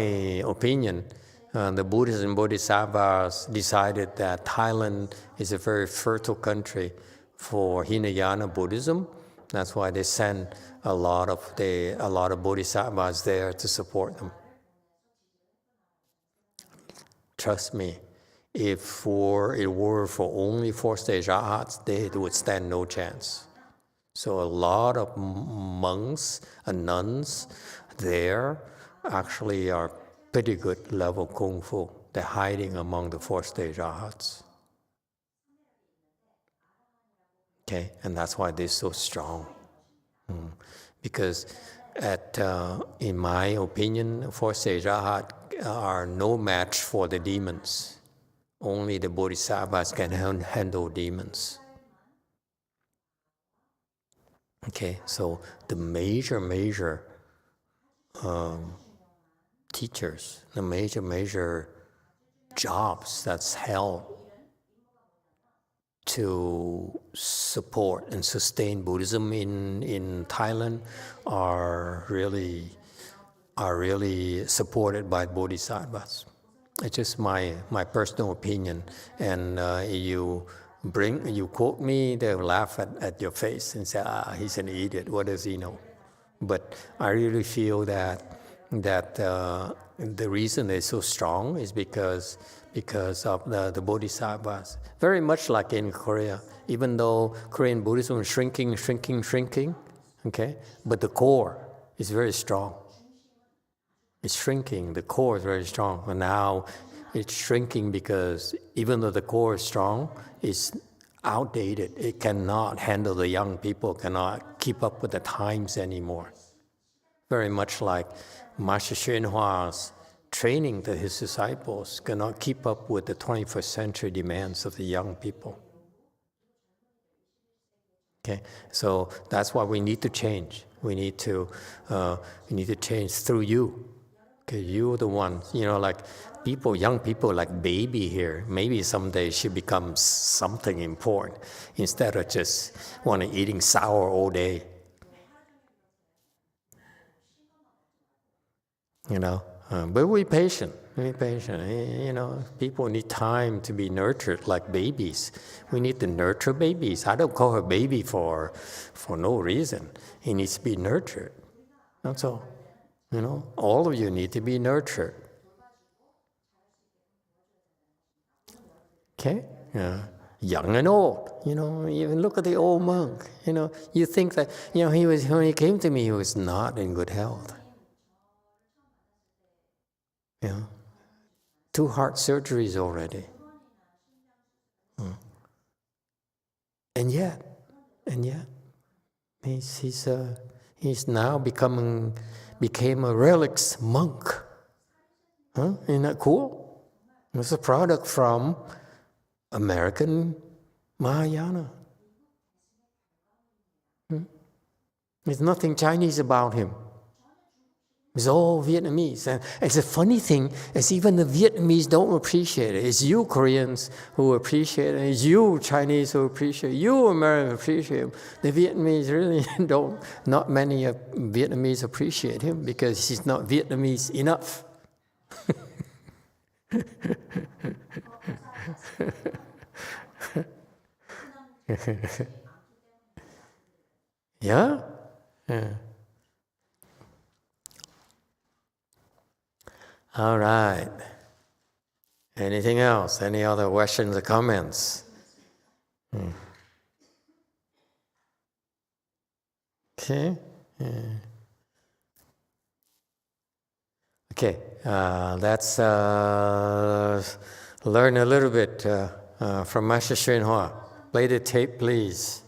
A: opinion, The Buddhists and Bodhisattvas decided that Thailand is a very fertile country for Hinayana Buddhism. That's why they send a lot of Bodhisattvas there to support them. Trust me, if it were for only fourth-stage arhats, they would stand no chance. So a lot of monks and nuns there actually are pretty good level Kung Fu. They're hiding among the fourth-stage arhats. Okay, and that's why they're so strong. Because in my opinion, fourth-stage arhat are no match for the demons. Only the bodhisattvas can handle demons. Okay, so the major teachers, the major jobs that's held to support and sustain Buddhism in Thailand are really supported by bodhisattvas. It's just my personal opinion, and you quote me, they'll laugh at your face and say, he's an idiot, what does he know? But I really feel that the reason they're so strong is because of the bodhisattvas. Very much like in Korea, even though Korean Buddhism is shrinking, okay, but the core is very strong. It's shrinking, the core is very strong. And now it's shrinking because even though the core is strong, it's outdated. It cannot handle the young people, cannot keep up with the times anymore. Very much like Master YongHua's training to his disciples cannot keep up with the 21st century demands of the young people. Okay, so that's why we need to change. We need to change through you. Okay, you're the one, like young people like baby here, maybe someday she becomes something important instead of just eating sour all day. But we're patient. People need time to be nurtured like babies. We need to nurture babies. I don't call her baby for no reason. He needs to be nurtured. That's all. All of you need to be nurtured. Okay? Young and old. Even look at the old monk. You think that, when he came to me, he was not in good health. 2 heart surgeries already. And yet, he's now became a relics monk. Isn't that cool? It's a product from American Mahayana. There's nothing Chinese about him. It's all Vietnamese. And it's a funny thing, is even the Vietnamese don't appreciate it. It's you Koreans who appreciate it. It's you Chinese who appreciate it. You Americans appreciate him. The Vietnamese really not many Vietnamese appreciate him because he's not Vietnamese enough. Yeah? All right. Anything else? Any other questions or comments? Okay. Okay. Let's learn a little bit from Master YongHua. Play the tape, please.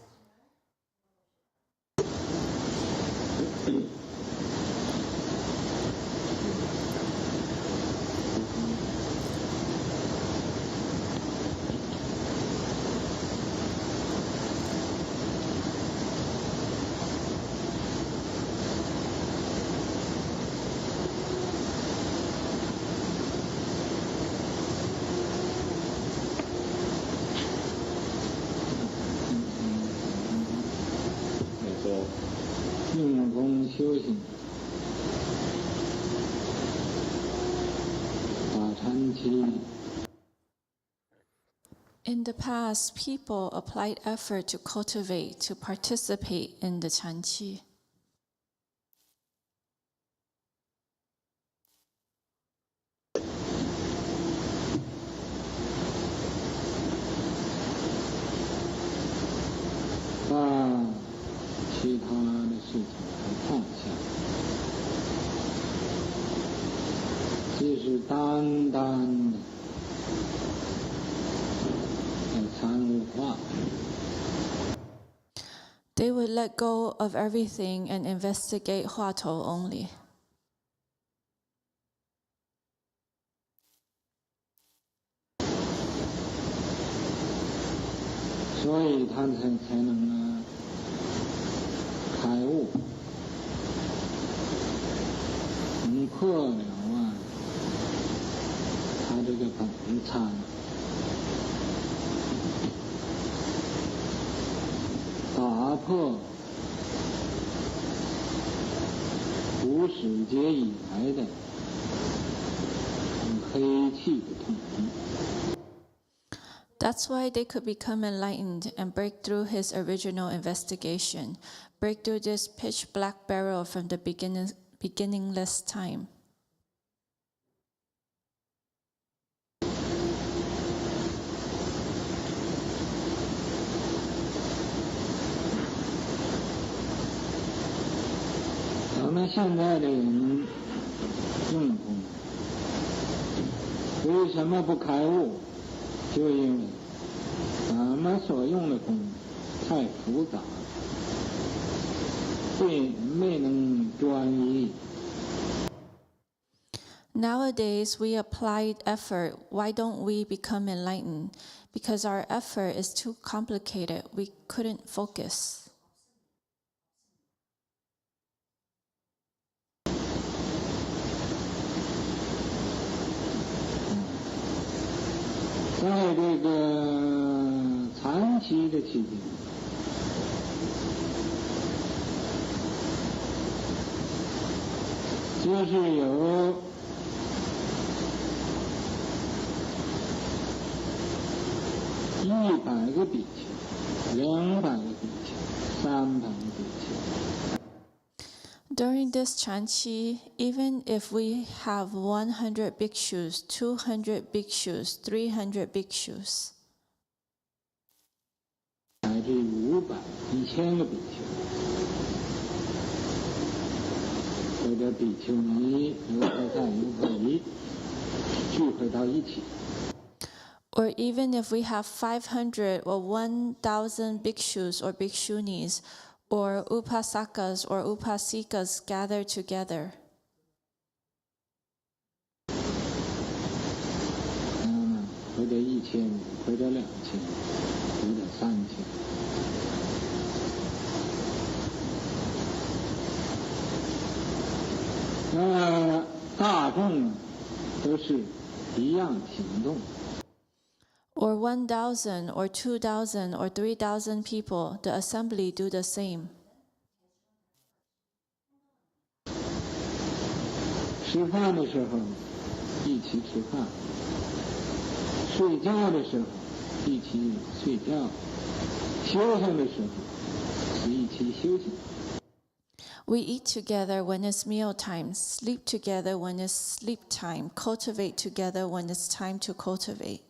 H: In the past, people applied effort to cultivate, to participate in the Chanqi.
I: 把其他的事情都放下，只是单单的参悟化。
H: They would let go of everything and investigate Huatou only.
I: 所以他才能开悟，能破了他这个本参，打破无始劫以来的黑气的统一。
H: That's why they could become enlightened and break through his original investigation, break through this pitch black barrel from the beginningless time.
I: 咱们现在的人用功，为什么不开悟？ 就因为咱们所用的功太复杂，没能专一。
H: Nowadays, we applied effort. Why don't we become enlightened? Because our effort is too complicated. We couldn't focus.
I: 在这个长期的期间，就是有100个比丘、200个比丘、300个比丘。
H: During this Chanqi, even if we have 100 bhikshus, 200 bhikshus, 300 bhikshus,
I: 乃至500、1000个比丘，或者比丘尼、游客在游客尼聚会到一起。
H: or even if we have 500 or 1,000 bhikshus or bhikshunis, or upasakas or upasikas gather together.
I: 或者1000，或者2000，或者3000。大众都是一样行动。
H: Or 1,000 or 2,000 or 3,000 people, the assembly do the same.
I: 吃饭的时候一起吃饭，睡觉的时候一起睡觉，休息的时候是一起休息。
H: We eat together when it's meal time, sleep together when it's sleep time, cultivate together when it's time to cultivate.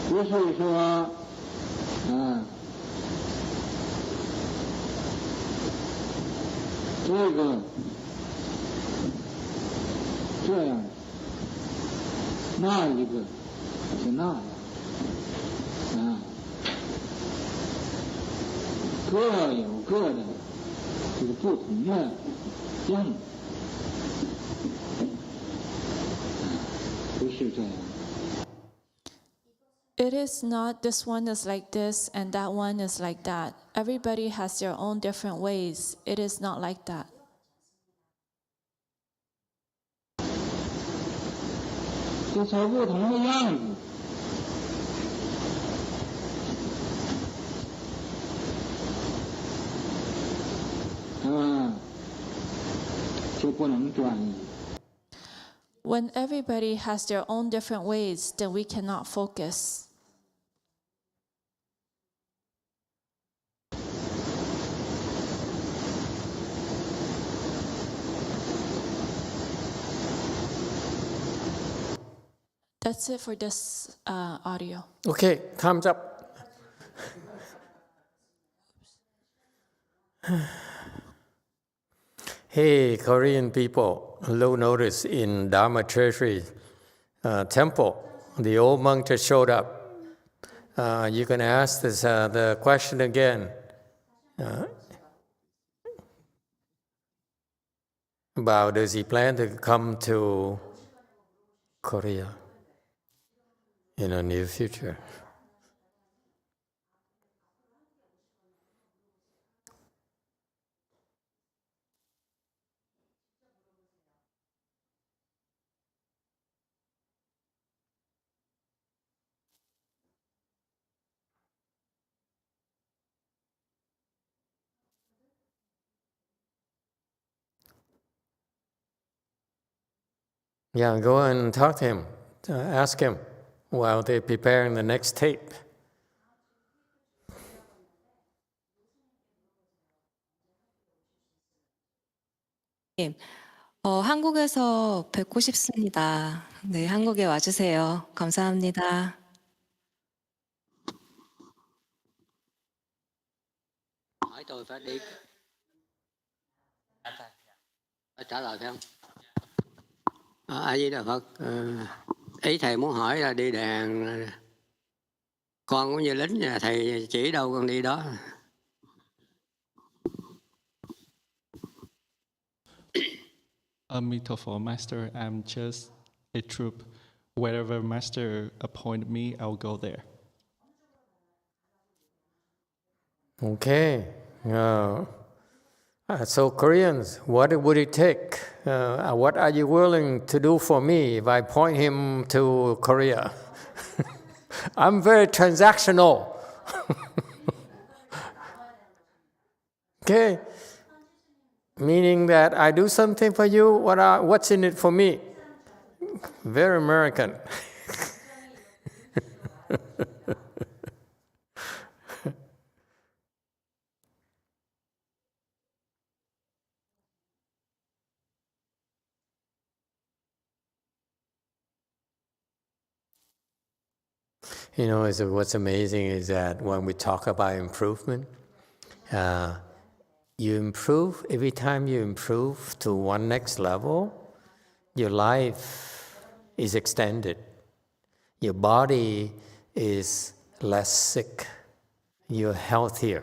I: 不是说，这个这样，那一个是那样，各有各的这个不同的样子，不是这样。
H: It is not this one is like this and that one is like that. Everybody has their own different ways. It is not like that.
I: 这是不同的样子。就不能专一。
H: When everybody has their own different ways, then we cannot focus. That's it for this audio.
A: Okay, time's up. Hey, Korean people, low notice in Dharma Treasury Temple. The old monk just showed up. You can ask this, the question again. About does he plan to come to Korea in the near future? Yeah, go and talk to him, ask him while they're preparing the next tape.
G: 한국에서 뵙고 싶습니다. 네, 한국에 와주세요. 감사합니다.
J: Hỏi tôi phải đi. Trả lời phải không? A Di Đà Phật. Ý thầy muốn hỏi là đi đàn, con cũng như lính, nhà thầy chỉ đâu con đi đó.
D: Emitofuo, Master, I'm just a troop. Wherever Master appointed me, I'll go there.
A: Okay. So Koreans, what would it take? What are you willing to do for me if I point him to Korea? I'm very transactional. Okay. Meaning that I do something for you, what's in it for me? Very American. You know, what's amazing is that when we talk about improvement, you improve, every time you improve to one next level, your life is extended. Your body is less sick. You're healthier.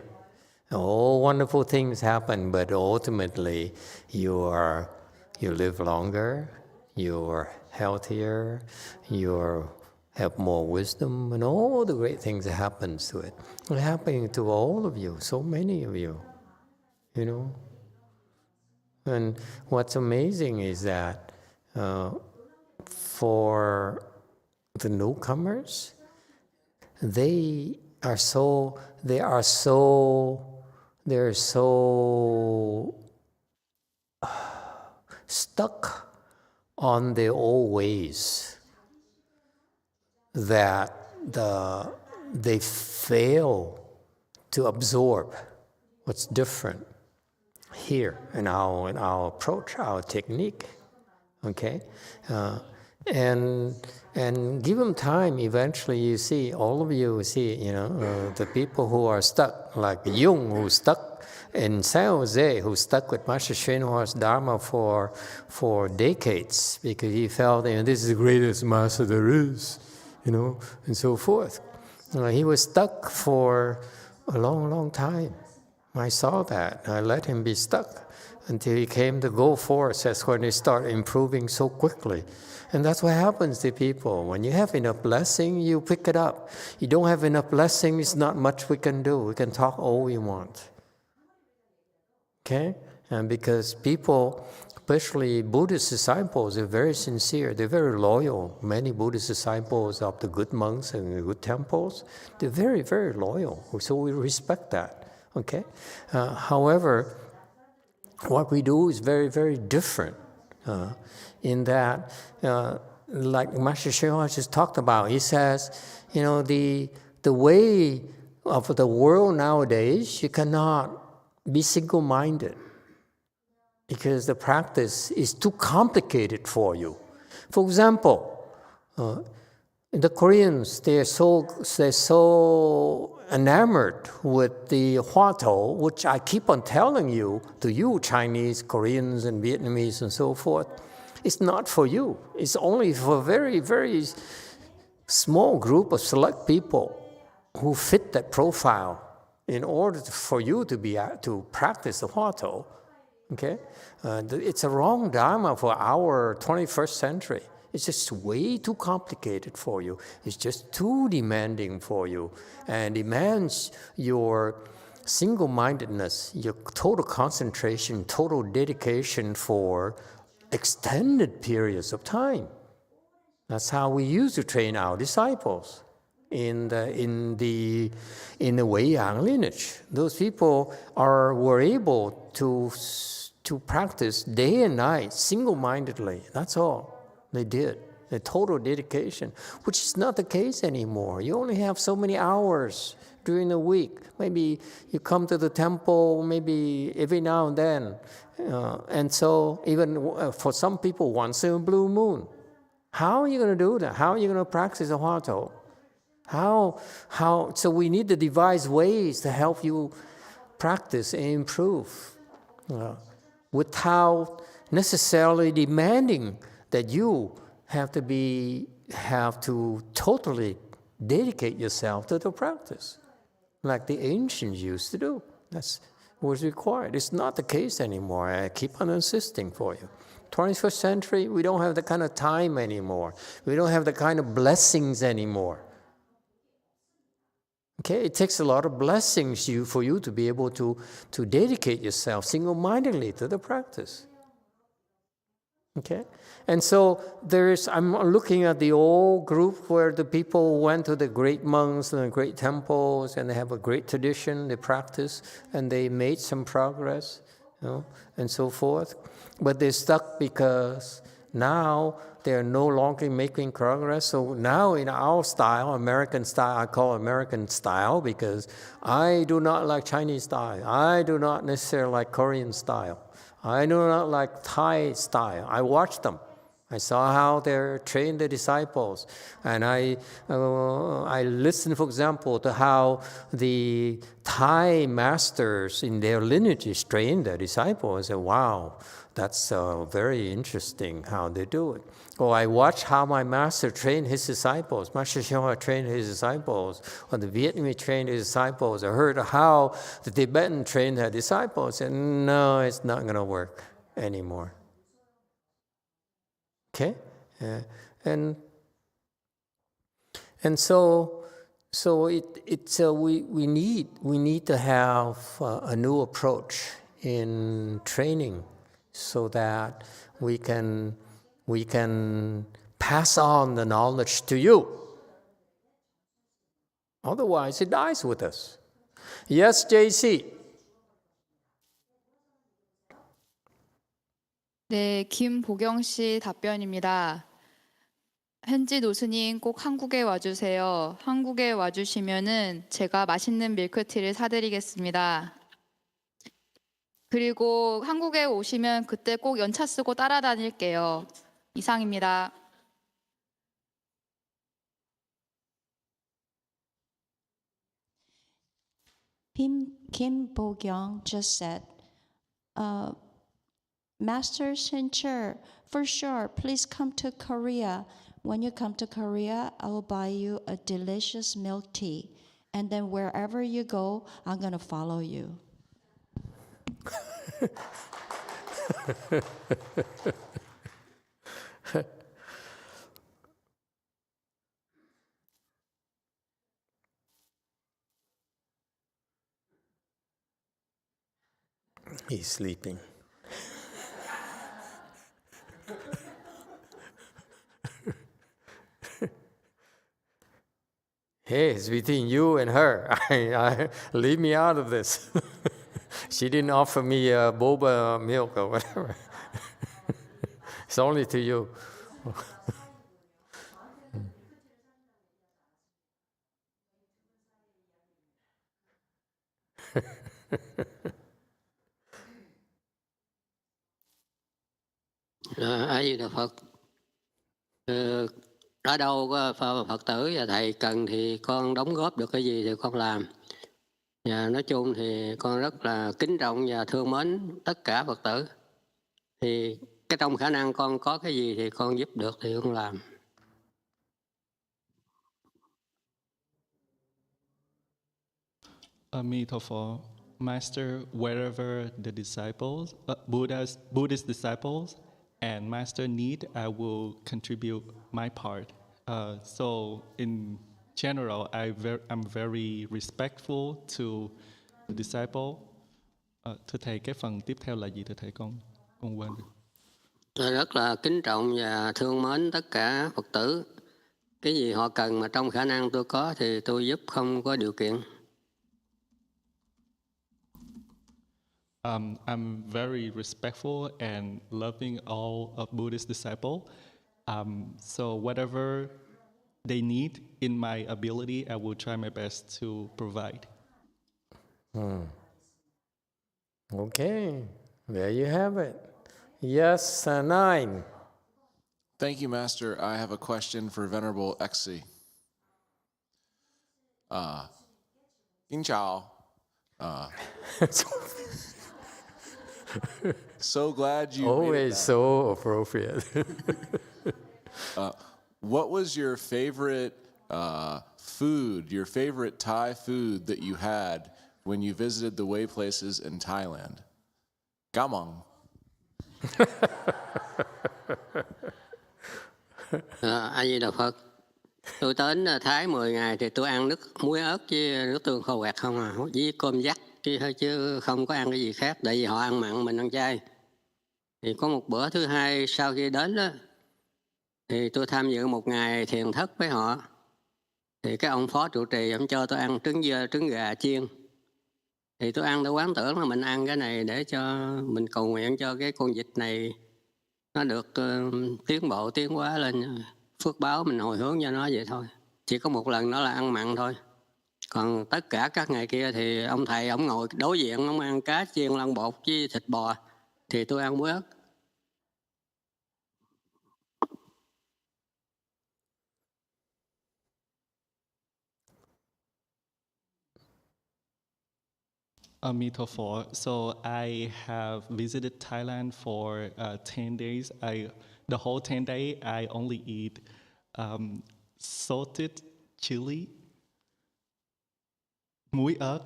A: All wonderful things happen, but ultimately you live longer, you're healthier, you have more wisdom, and all the great things that happens to it. It's happening to all of you, so many of you. You know, and what's amazing is that for the newcomers, they're so stuck on their old ways that they fail to absorb what's different here in our approach, our technique, okay, and give them time. Eventually, you see, all of you see, the people who are stuck, like Jung, who's stuck in San Jose, who stuck with Master Hsuan-Hua's Dharma for decades because he felt, this is the greatest master there is, and so forth. He was stuck for a long, long time. I saw that. I let him be stuck until he came to go force. That's when they start improving so quickly. And that's what happens to people. When you have enough blessing, you pick it up. You don't have enough blessing, it's not much we can do. We can talk all we want. Okay? And because people, especially Buddhist disciples, are very sincere. They're very loyal. Many Buddhist disciples of the good monks and the good temples, they're very, very loyal. So we respect that. Okay? However, what we do is very, very different in that, like Master Shenhua just talked about, he says, the way of the world nowadays, you cannot be single-minded because the practice is too complicated for you. For example, the Koreans, they're so enamored with the Hua-to, which I keep on telling you, to you Chinese, Koreans, and Vietnamese, and so forth. It's not for you. It's only for a very, very small group of select people who fit that profile in order for you to practice the Hua-to. Okay? It's a wrong Dharma for our 21st century. It's just way too complicated for you. It's just too demanding for you, and demands your single-mindedness, your total concentration, total dedication for extended periods of time. That's how we used to train our disciples in the Wei-Yang lineage. Those people were able to practice day and night single-mindedly. That's all they did. The total dedication, which is not the case anymore. You only have so many hours during the week. Maybe you come to the temple maybe every now and then. And so even for some people, once in a blue moon. How are you going to do that? How are you going to practice the Hua-to? So we need to devise ways to help you practice and improve without necessarily demanding that you have to totally dedicate yourself to the practice, like the ancients used to do. That's what's required. It's not the case anymore. I keep on insisting for you. 21st century, we don't have the kind of time anymore. We don't have the kind of blessings anymore. Okay, it takes a lot of blessings for you to be able to dedicate yourself single-mindedly to the practice. Okay, and so I'm looking at the old group where the people went to the great monks and the great temples, and they have a great tradition, they practice, and they made some progress, and so forth. But they're stuck because now they're no longer making progress. So now in our style, American style, I call American style because I do not like Chinese style. I do not necessarily like Korean style. I do not like Thai style. I watch them. I saw how they train the disciples. And I listen, for example, to how the Thai masters in their lineages train their disciples. I say, wow, that's very interesting how they do it. Or I watch how my master trained his disciples. Master YongHua trained his disciples. Or the Vietnamese trained his disciples. I heard how the Tibetan trained their disciples. And no, it's not going to work anymore. Okay? And so we need to have a new approach in training so that we can pass on the knowledge to you. Otherwise, it dies with us. Yes, JC.
B: 네, 김보경 씨 답변입니다. 현지 노스님 꼭 한국에 와주세요. 한국에 와주시면은 제가 맛있는 밀크티를 사드리겠습니다. 그리고 한국에 오시면 그때 꼭 연차 쓰고 따라다닐게요. 이상입니다.
C: Kim Bo-kyung just said, Master Shencher, for sure, please come to Korea. When you come to Korea, I will buy you a delicious milk tea. And then wherever you go, I'm going to follow you.
A: He's sleeping. Hey, it's between you and her. Leave me out of this. She didn't offer me boba milk or whatever. It's only to you.
J: A Di Đà Phật. Ở đâu có Phật tử và thầy cần thì con đóng góp được cái gì thì con làm. Và nói chung thì con rất là kính trọng và thương mến tất cả Phật tử. Thì cái trong khả năng con có cái gì thì con giúp được thì con làm.
D: Emitofuo, Master, wherever the disciples, Buddhist disciples, and Master need, I will contribute my part. So in general, I'm very respectful to the disciple. Thưa thầy, cái phần tiếp theo là gì thưa thầy, con quên rồi.
J: Tôi rất là kính trọng và thương mến tất cả Phật tử. Cái gì họ cần mà trong khả năng tôi có thì tôi giúp không có điều kiện.
D: I'm very respectful and loving all of Buddhist disciples. So whatever they need in my ability, I will try my best to provide.
A: Okay, there you have it. Yes, 9.
E: Thank you, Master. I have a question for Venerable Exi. Xin chào. So glad you made it
A: Always
E: back.
A: so appropriate.
E: What was your favorite food, your favorite Thai food that you had when you visited the way places in Thailand? Gamong.
J: A Di Đà Phật. Tôi đến Thái 10 ngày thì tôi ăn nước muối ớt với nước tương khô quẹt không à, với cơm dắt chứ không có ăn cái gì khác, tại vì họ ăn mặn mình ăn chay. Thì có một bữa thứ hai sau khi đến đó thì tôi tham dự một ngày thiền thất với họ. Thì cái ông phó trụ trì ông cho tôi ăn trứng gà chiên. Thì tôi ăn, tôi quán tưởng là mình ăn cái này để cho mình cầu nguyện cho cái con vịt này nó được tiến bộ, tiến hóa lên, phước báo mình hồi hướng cho nó vậy thôi. Chỉ có một lần đó là ăn mặn thôi. Còn tất cả các ngày kia thì ông thầy ông ngồi đối diện, ông ăn cá chiên lăn bột với thịt bò, thì tôi ăn muối ớt.
D: Emitofuo. So I have visited Thailand for 10 days. The whole 10 days, I only eat salted chili, muối ớt.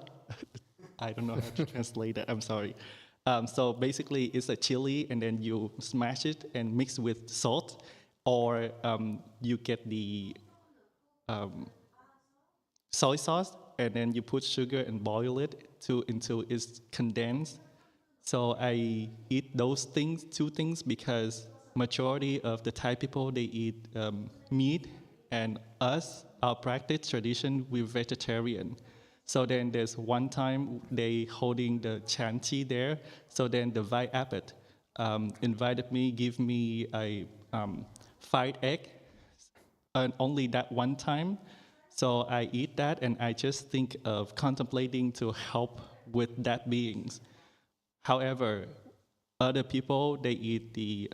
D: I don't know how to translate that. I'm sorry. So basically, it's a chili, and then you smash it and mix with salt, or you get the soy sauce, and then you put sugar and boil it until it's condensed. So I eat those things, two things, because majority of the Thai people, they eat meat, and us, our practice tradition, we're vegetarian. So then there's one time they holding the chanti there. So then the vice abbot invited me, give me a fried egg, and only that one time. So I eat that, and I just think of contemplating to help with that beings. However, other people, they eat the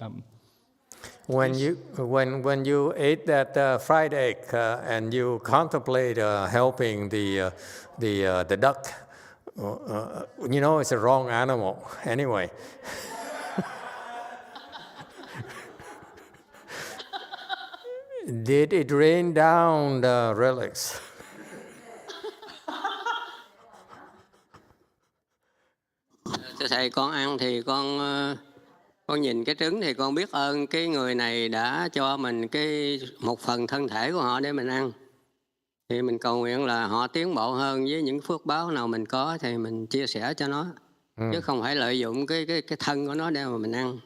A: When you ate that fried egg and you contemplate helping the duck, it's a wrong animal anyway. Did it rain down the relics?
J: Thưa thầy, con ăn thì con nhìn cái trứng thì con biết ơn cái người này đã cho mình một phần thân thể của họ để mình ăn. Thì mình cầu nguyện là họ tiến bộ hơn với những phước báo nào mình có thì mình chia sẻ cho nó, chứ không phải lợi dụng cái thân của nó để mà mình ăn.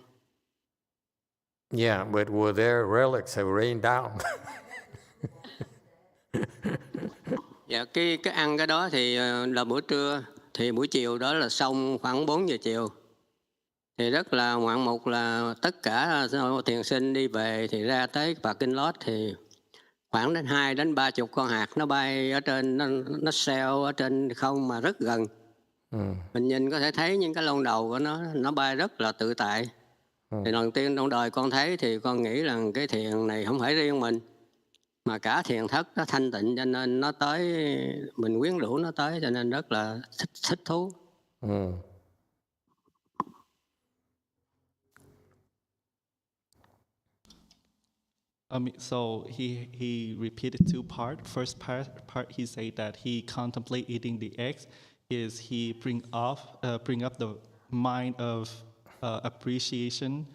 A: Yeah, but were their relics have rained down?
J: Dạ, cái ăn cái đó thì là bữa trưa, thì buổi chiều đó là xong khoảng 4 giờ chiều. Thì rất là ngoạn mục là tất cả thiền sinh đi về thì ra tới parking lot thì khoảng đến 2 đến 30 con hạt nó bay ở trên, nó sail ở trên không mà rất gần. Mình nhìn có thể thấy những cái lông đầu của nó bay rất là tự tại. Thì lần tiên trong đời con thấy thì con nghĩ là cái thiền này không phải riêng mình, mà cả thiền thất nó thanh tịnh, cho nên nó tới, mình quyến rũ nó tới, cho nên rất là thích thú.
D: So he repeated two parts. First part he said that he contemplate eating the eggs is he bring up the mind of appreciation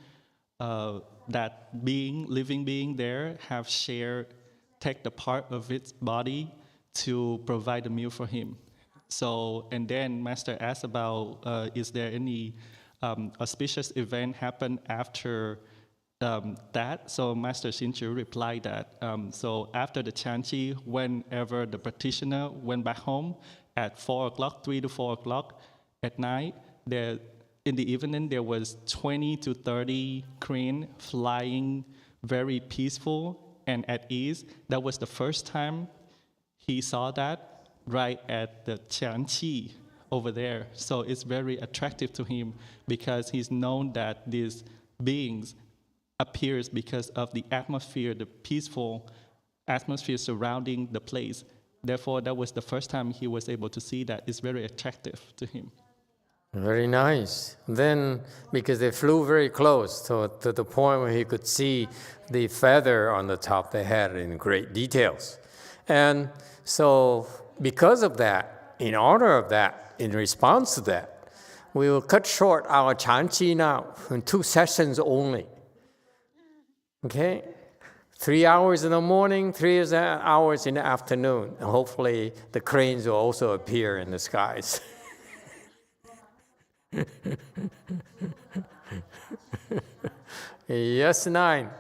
D: that living being there have shared, take the part of its body to provide a meal for him. So, and then Master asked about is there any auspicious event happen after that? So Master Shinchu replied that so after the Chanchi, whenever the practitioner went back home at 4 o'clock, 3 to 4 o'clock at night, there in the evening there was 20 to 30 crane flying, very peaceful and at ease. That was the first time he saw that right at the Chanchi over there. So it's very attractive to him because he's known that these beings appears because of the atmosphere, the peaceful atmosphere surrounding the place. Therefore, that was the first time he was able to see that. It's very attractive to him.
A: Very nice. Then, because they flew very close to the point where he could see the feather on the top of the head in great details. And so, because of that, in honor of that, in response to that, we will cut short our Chanchi now in 2 sessions only. Okay? 3 hours in the morning, 3 hours in the afternoon. And hopefully the cranes will also appear in the skies. Yes, 9.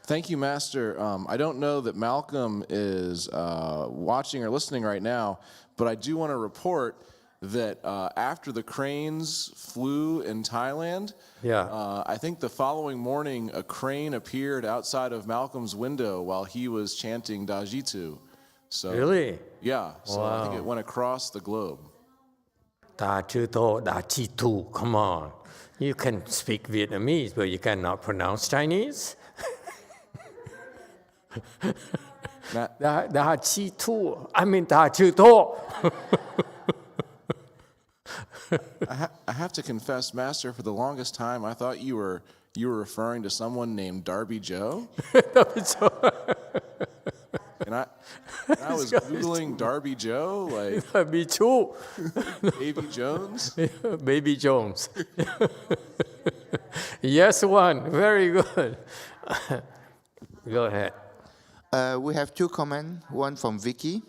E: Thank you, Master. I don't know that Malcolm is watching or listening right now, but I do want to report that after the cranes flew in Thailand, I think the following morning a crane appeared outside of Malcolm's window while he was chanting Dajitu. So,
A: really?
E: Yeah. So I think it went across the globe.
A: Dajitu, come on. You can speak Vietnamese, but you cannot pronounce Chinese? Dajitu. I mean Dajitu.
E: I have to confess, Master, for the longest time, I thought you were referring to someone named Darby Joe. And I was Googling Darby Joe, like...
A: Me too.
E: Baby Jones?
A: Baby Jones. Yes, 1. Very good. Go ahead.
F: We have 2 comments, one from Vicky.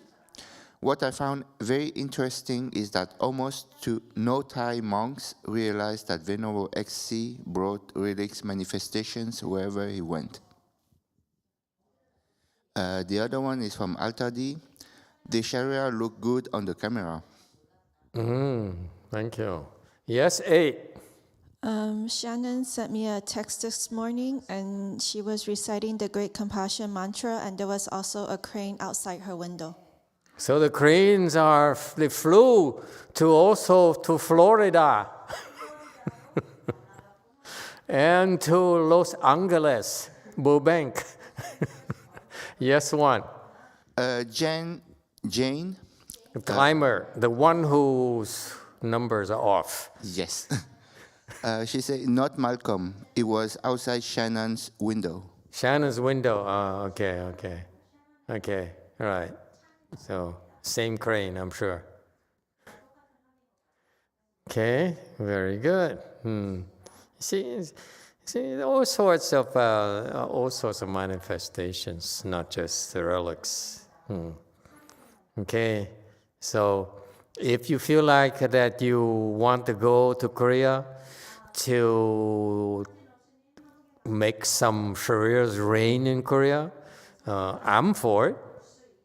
F: What I found very interesting is that almost no Thai monks realized that Venerable XC brought relics manifestations wherever he went. The other one is from Altadi. The Sharia looked good on the camera.
A: Thank you. Yes, 8.
H: Shannon sent me a text this morning, and she was reciting the Great Compassion mantra, and there was also a crane outside her window.
A: So the cranes they flew to Florida and to Los Angeles, Burbank. Yes, 1.
F: Jane.
A: The climber, the one whose numbers are off.
F: Yes. She said, not Malcolm. It was outside Shannon's window.
A: Shannon's window. Oh, okay. All right. So, same crane, I'm sure. Okay, very good. See, all sorts of manifestations, not just the relics. Okay, so if you feel like that you want to go to Korea to make some Sharia's reign in Korea, I'm for it.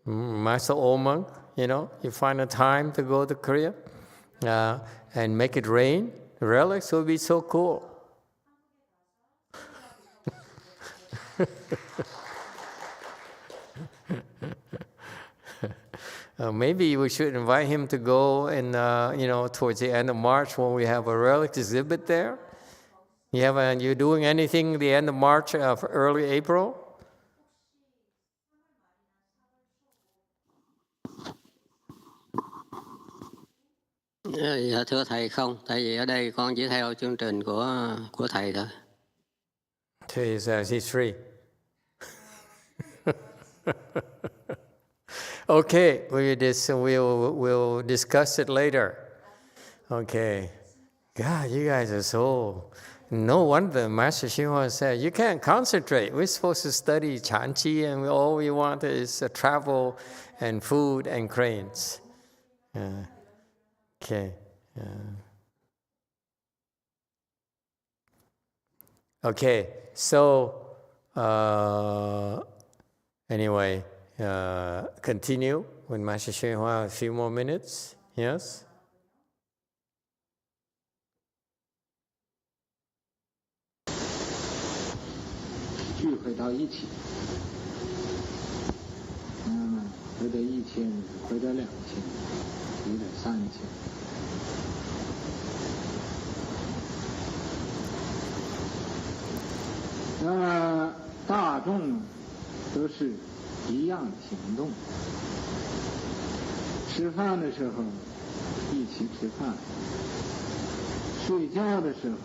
A: Master Omang, you find a time to go to Korea. and make it rain. Relics would be so cool. Maybe we should invite him to go and towards the end of March when we have a relics exhibit there. You doing anything the end of March, early April?
J: Dạ thưa thầy không, tại vì ở đây con chỉ theo chương trình của thầy thôi.
A: He says he's free. Okay, we'll discuss it later. Okay. God, you guys are so... No wonder Master Xinhua said, you can't concentrate. We're supposed to study Chanqi, and all we want is travel and food and cranes. Okay. Okay, so anyway, continue with Master Xinhua a few more minutes. Yes?
I: 聚会到一起，回到1000，回到2000，回到3000。那么大众都是一样行动，吃饭的时候一起吃饭，睡觉的时候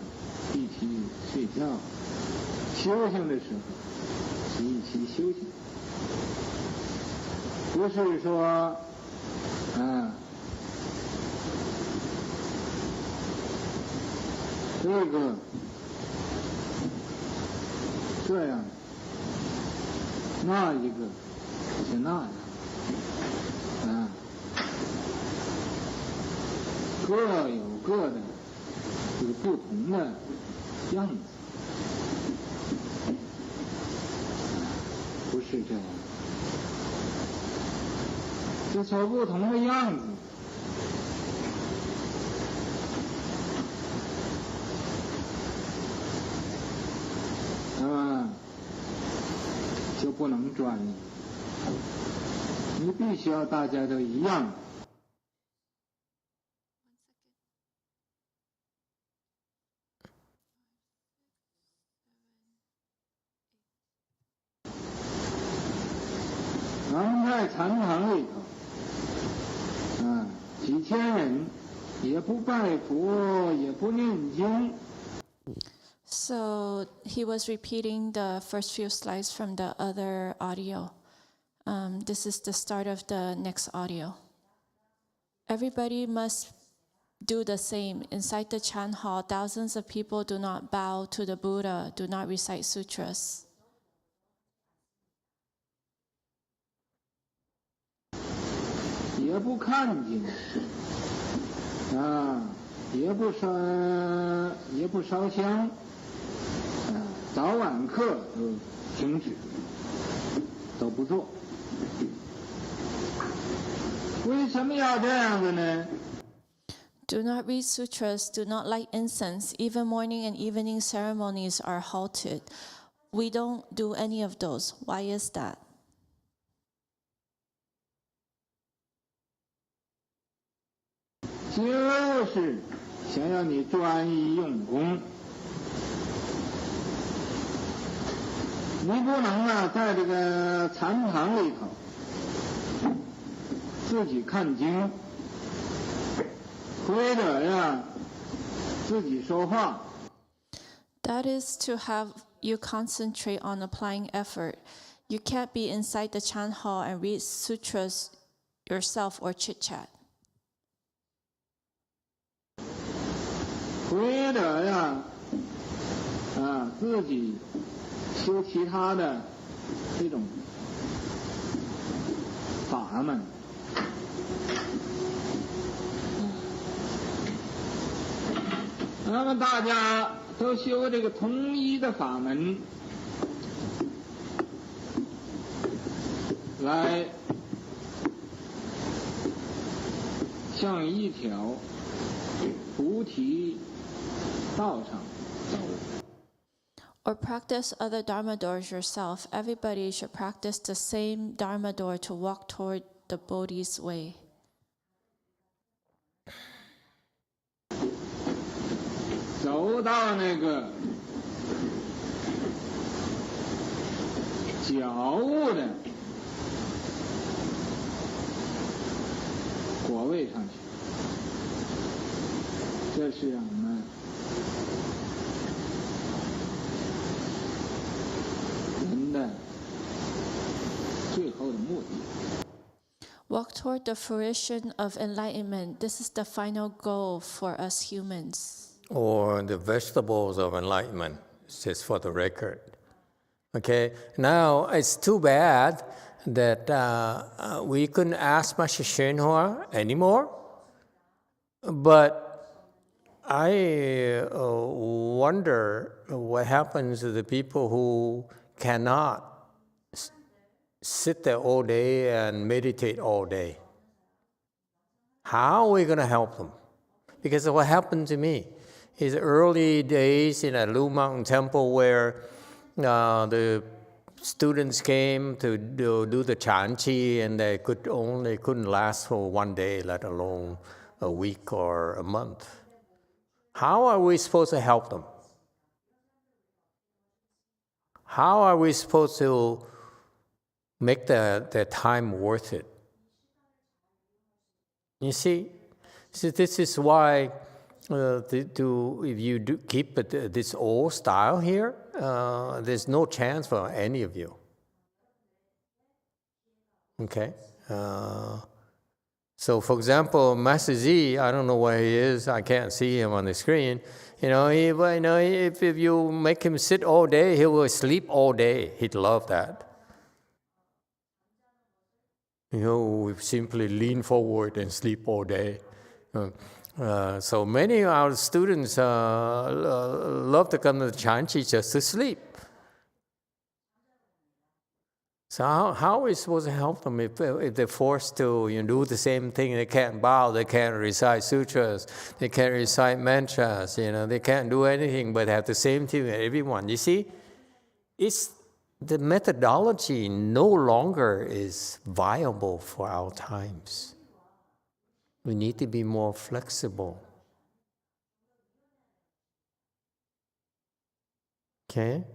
I: 一起睡觉。 修行的时候是一起修行，不是说这个这样，那一个是那样，各有各的这个不同的样子。 不是这样，这所不同的样子，就不能专一。你必须要大家都一样。 在禅堂里头，几千人也不拜佛，也不念经。
H: So he was repeating the first few slides from the other audio. This is the start of the next audio. Everybody must do the same. Inside the Chan Hall, thousands of people do not bow to the Buddha, do not recite sutras.
I: 也不看经，也不烧香，早晚课都停止，都不做。为什么要这样子呢？
H: Do not read sutras, do not light incense, even morning and evening ceremonies are halted. We don't do any of those. Why is that?
I: 就是想要你专一用功，你不能在这个禅堂里头自己看经，或者自己说话。
H: That is to have you concentrate on applying effort. You can't be inside the Chan Hall and read sutras yourself or chit-chat.
I: 或者自己修其他的这种法门，那么大家都修这个统一的法门，来像一条菩提道上走。
H: Or practice other Dharma doors yourself. Everybody should practice the same Dharma door to walk toward the Bodhi's way.
I: 走到那个觉悟的果位上去，这是我们人的最后的目的。
H: Walk toward the fruition of enlightenment. This is the final goal for us humans.
A: Or the vegetables of enlightenment, just for the record. Okay, now it's too bad that we couldn't ask Master YongHua anymore, but I wonder what happens to the people who cannot sit there all day and meditate all day. How are we going to help them? Because what happened to me is early days in a Lu Mountain Temple where the students came to do the chanchi, and they couldn't last for one day, let alone a week or a month. How are we supposed to help them? How are we supposed to make their time worth it? You see, this is why if you do keep this old style here, there's no chance for any of you. Okay? So, for example, Master Z, I don't know where he is. I can't see him on the screen. If you make him sit all day, he will sleep all day. He'd love that. We simply lean forward and sleep all day. So many of our students love to come to the chanchi just to sleep. So how are we supposed to help them if they're forced to do the same thing? They can't bow, they can't recite sutras, they can't recite mantras, they can't do anything but have the same thing with everyone. You see, the methodology no longer is viable for our times. We need to be more flexible. Okay?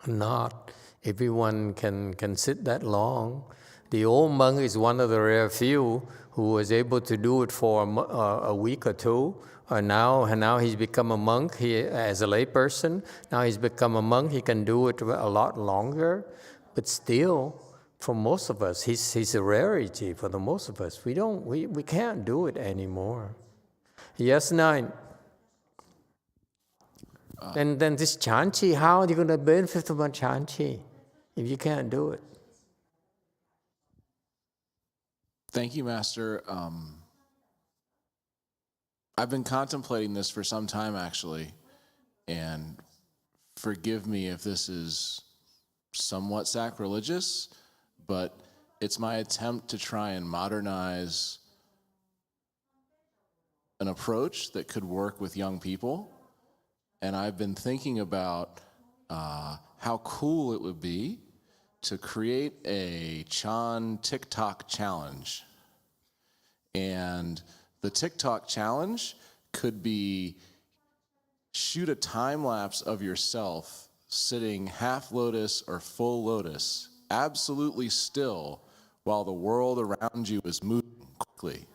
A: Not everyone can sit that long. The old monk is one of the rare few who was able to do it for a week or two. Now he's become a monk as a layperson. Now he's become a monk. He can do it a lot longer. But still, for most of us, he's a rarity for the most of us. We can't do it anymore. Yes, 9. And then this chanchi, how are you going to benefit from a chanchi if you can't do it?
E: Thank you, Master. I've been contemplating this for some time, actually, and forgive me if this is somewhat sacrilegious, but it's my attempt to try and modernize an approach that could work with young people. And I've been thinking about how cool it would be to create a Chan TikTok challenge. And the TikTok challenge could be shoot a time lapse of yourself sitting half lotus or full lotus, absolutely still, while the world around you is moving quickly,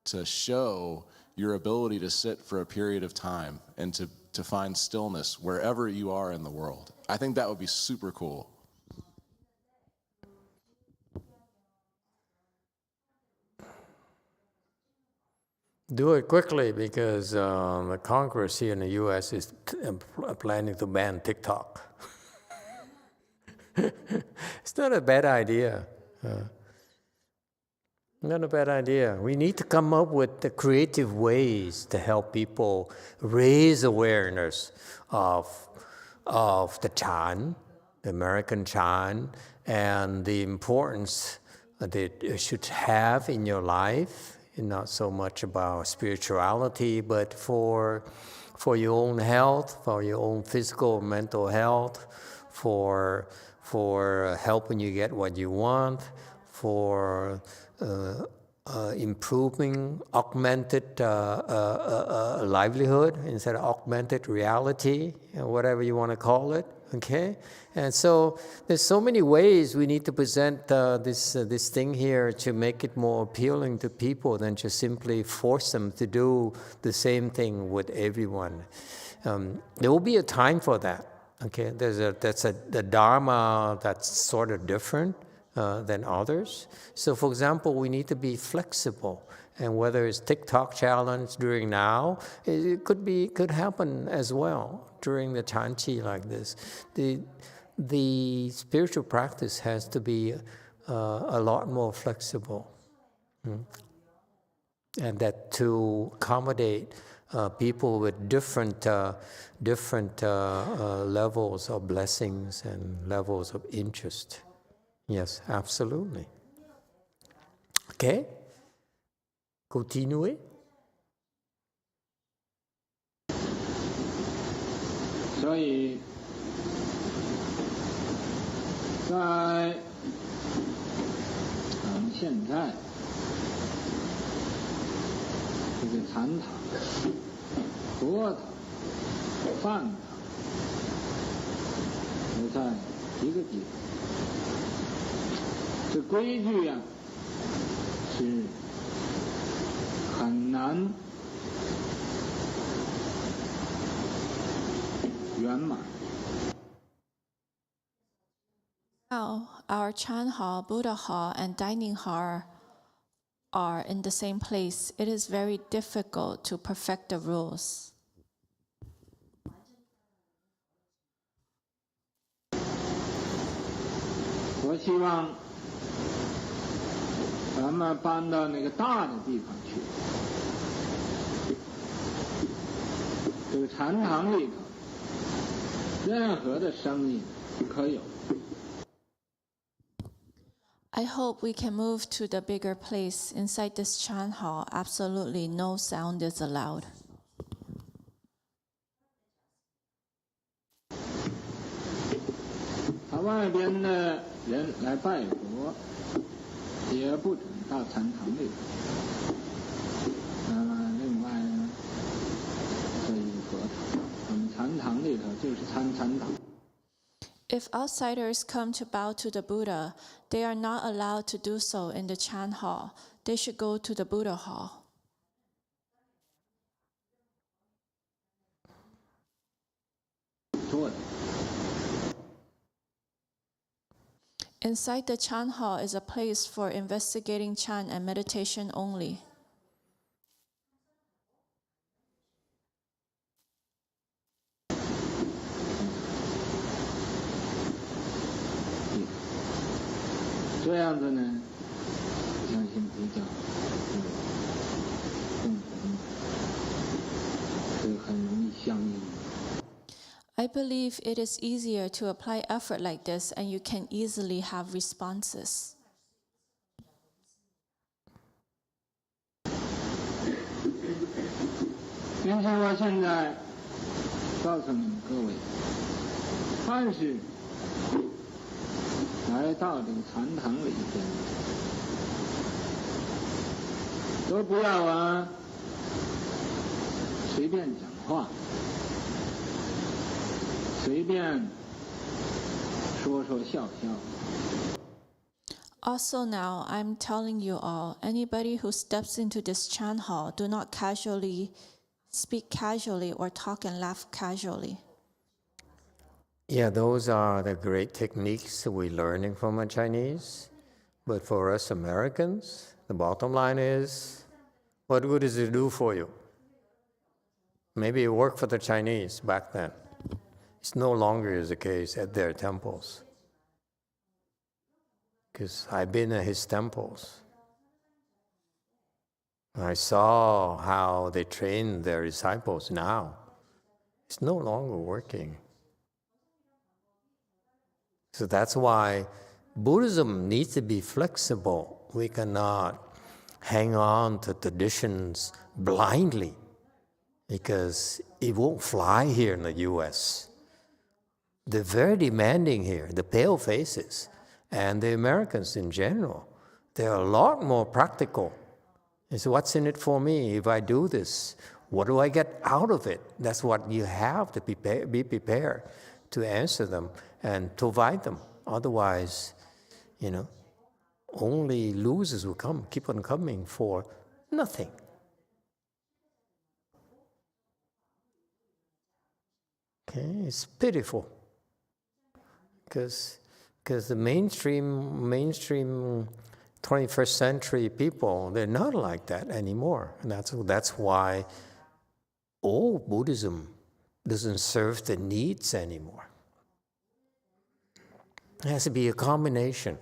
E: to show your ability to sit for a period of time and to find stillness wherever you are in the world. I think that would be super cool.
A: Do it quickly because the Congress here in the U.S. is planning to ban TikTok. It's not a bad idea. Not a bad idea. We need to come up with the creative ways to help people raise awareness of the Chan, the American Chan, and the importance that it should have in your life, not so much about spirituality, but for your own health, for your own physical, mental health, for helping you get what you want, for improving augmented livelihood instead of augmented reality, whatever you want to call it. Okay, and so there's so many ways we need to present this thing here to make it more appealing to people than just simply force them to do the same thing with everyone. There will be a time for that. Okay, the Dharma that's sort of different than others. So, for example, we need to be flexible. And whether it's TikTok challenge during now, it could happen as well during the Chanchi like this. The spiritual practice has to be a lot more flexible, and that to accommodate people with different levels of blessings and levels of interest. Yes, absolutely. Okay. Continue.
I: 所以，在现在这个禅堂、佛堂、饭堂都在一个地方，这规矩呀是很难圆满。
H: Now, our Chan Hall, Buddha Hall, and Dining Hall are in the same place. It is very difficult to perfect the rules.
I: 我希望咱们搬到那个大的地方去。这个禅堂里头，任何的声音可有。
H: I hope we can move to the bigger place. Inside this Chan Hall, absolutely no sound is allowed.
I: 他外边的人来拜佛，也不准到禅堂里。另外呢，这一个佛堂，我们禅堂里头就是禅堂。
H: If outsiders come to bow to the Buddha, they are not allowed to do so in the Chan Hall. They should go to the Buddha Hall. Inside the Chan Hall is a place for investigating Chan and meditation only.
I: 这样子呢，我相信比较共同，这个很容易相应。
H: I believe it is easier to apply effort like this, and you can easily have responses.
I: 因此，我现在告诉你们各位，凡是来到这个禅堂里边，都不要随便讲话。 随便说说笑笑。
H: Also now, I'm telling you all, anybody who steps into this Chan Hall, do not casually speak casually or talk and laugh casually.
A: Yeah, those are the great techniques we're learning from the Chinese. But for us Americans, the bottom line is, what good does it do for you? Maybe it worked for the Chinese back then. It's no longer the case at their temples. Because I've been at his temples. I saw how they train their disciples now. It's no longer working. So that's why Buddhism needs to be flexible. We cannot hang on to traditions blindly, because it won't fly here in the US. They're very demanding here, the pale faces, and the Americans in general. They're a lot more practical. It's what's in it for me if I do this? What do I get out of it? That's what you have to be prepared to answer them and provide them. Otherwise, only losers will keep on coming for nothing. Okay, it's pitiful. Because the mainstream 21st century people, they're not like that anymore. And that's why old Buddhism doesn't serve the needs anymore. It has to be a combination.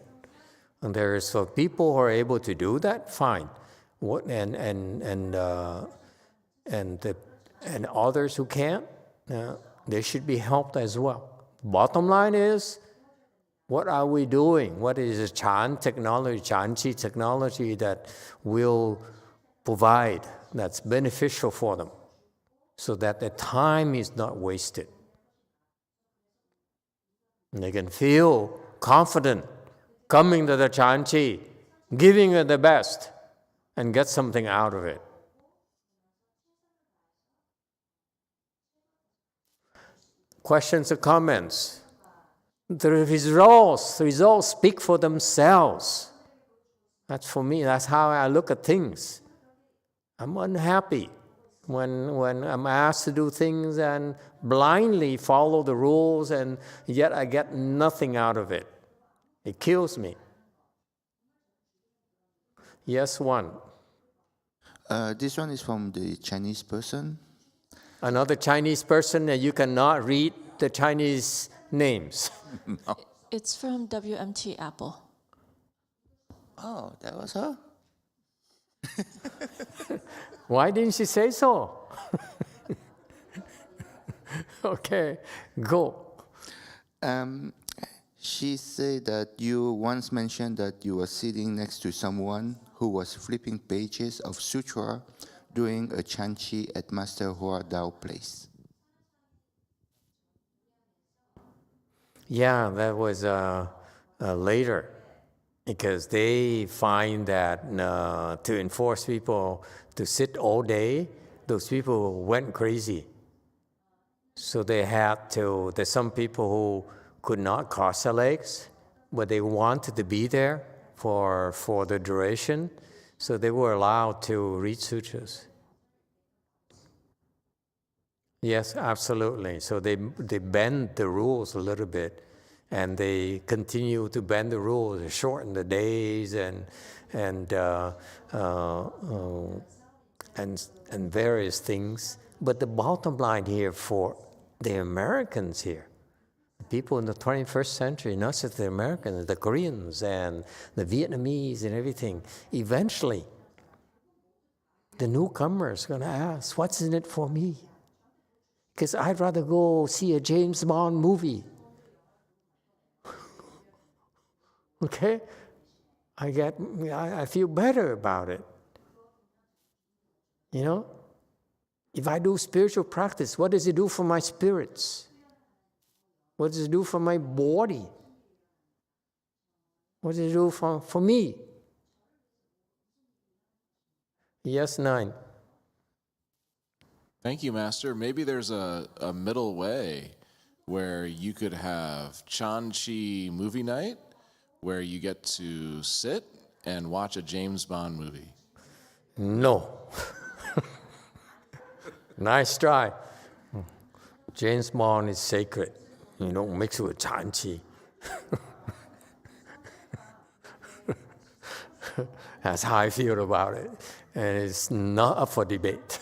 A: And for people who are able to do that, fine. And others who can't, they should be helped as well. Bottom line is, what are we doing? What is the Chan technology, Chan-Chi technology that will provide, that's beneficial for them, so that the time is not wasted? And they can feel confident coming to the Chan-Chi, giving it the best, and get something out of it. Questions or comments? The results speak for themselves. That's for me, that's how I look at things. I'm unhappy when I'm asked to do things and blindly follow the rules, and yet I get nothing out of it. It kills me. Yes, one.
F: This one is from the Chinese person.
A: Another Chinese person, and you cannot read the Chinese names.
F: No.
H: It's from WMT Apple.
F: Oh, that was her?
A: Why didn't she say so? Okay, go.
F: She said that you once mentioned that you were sitting next to someone who was flipping pages of sutra doing a Chan-Chi at Master Hua Dao place.
A: Yeah, that was later, because they find that to enforce people to sit all day, those people went crazy. So they had to, there's some people who could not cross their legs, but they wanted to be there for the duration, so they were allowed to read sutras. Yes, absolutely. So they bend the rules a little bit, and they continue to bend the rules, shorten the days, and various things. But the bottom line here for the Americans here, people in the 21st century, not just the Americans, the Koreans and the Vietnamese and everything, eventually the newcomers are going to ask, what's in it for me? Because I'd rather go see a James Bond movie. Okay? I feel better about it. You know? If I do spiritual practice, what does it do for my spirits? What does it do for my body? What does it do for me? Yes, 9.
E: Thank you, Master. Maybe there's a middle way where you could have Chan-Chi movie night, where you get to sit and watch a James Bond movie.
A: No. Nice try. James Bond is sacred. You don't mix it with Chan-Chi. That's how I feel about it. And it's not up for debate.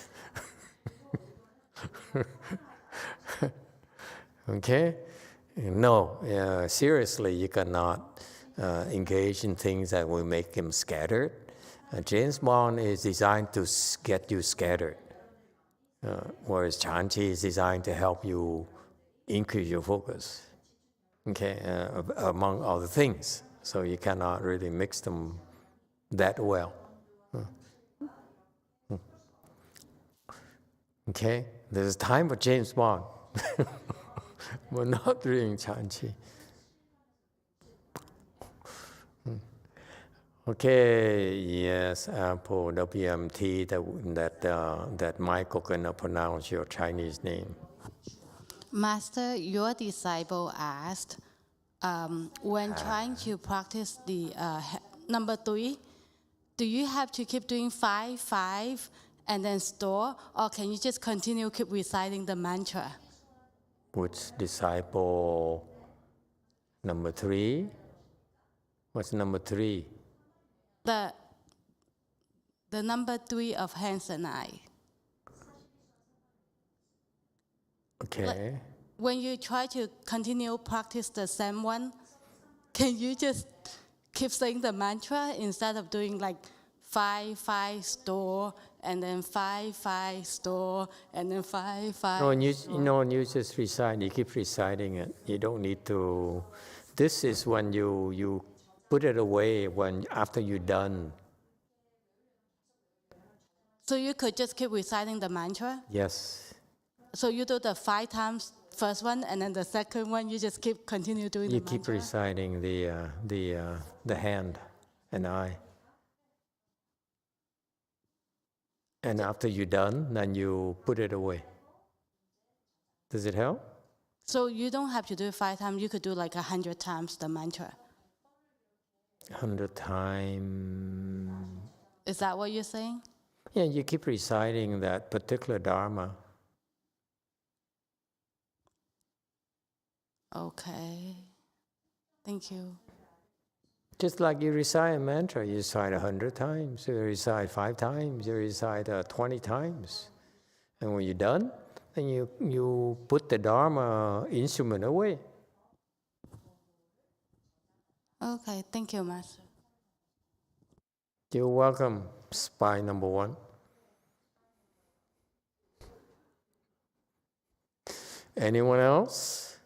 A: Okay? No, seriously, you cannot engage in things that will make him scattered. James Bond is designed to get you scattered, whereas Chan-Chi is designed to help you increase your focus, okay, among other things. So you cannot really mix them that well. Okay? There's time for James Bond. We're not doing Chanchi. Okay, yes, Apple, WMT, that Michael cannot pronounce your Chinese name.
K: Master, your disciple asked, when trying to practice the number 3, do you have to keep doing 5, 5, and then store, or can you just continue keep reciting the mantra?
A: Which disciple number 3? What's number 3?
K: The number 3 of hands and eye.
A: Okay.
K: Like, when you try to continue practice the same one, can you just keep saying the mantra instead of doing like 5, 5, store, and then 5, 5, store, and then 5, 5.
A: No, you just recite. You keep reciting it. You don't need to. This is when you put it away after you're done.
K: So you could just keep reciting the mantra?
A: Yes.
K: So you do the 5 times first one, and then the second one you just continue doing the mantra?
A: You keep reciting the hand and eye. And after you're done, then you put it away. Does it help?
K: So you don't have to do it 5 times. You could do like 100 times the mantra.
A: 100 times.
K: Is that what you're saying?
A: Yeah, you keep reciting that particular Dharma.
K: Okay. Thank you.
A: Just like you recite a mantra, you recite 100 times, you recite 5 times, you recite 20 times. And when you're done, then you put the Dharma instrument away.
K: Okay, thank you, Master.
A: You're welcome, spy number 1. Anyone else?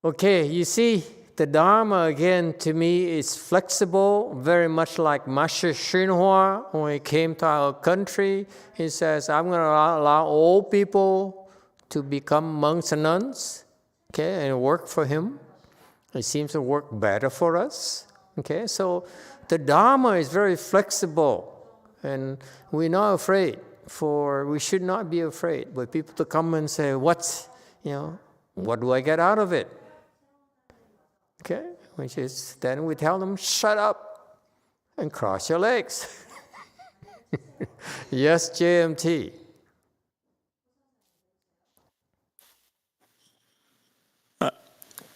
A: Okay, you see, the Dharma, again, to me, is flexible, very much like Master YongHua. When he came to our country, he says, I'm going to allow all people to become monks and nuns, okay, and work for him. It seems to work better for us, okay? So the Dharma is very flexible, and we're not afraid. We should not be afraid for people to come and say, what do I get out of it? Okay, which is, then we tell them, shut up and cross your legs. Yes, JMT.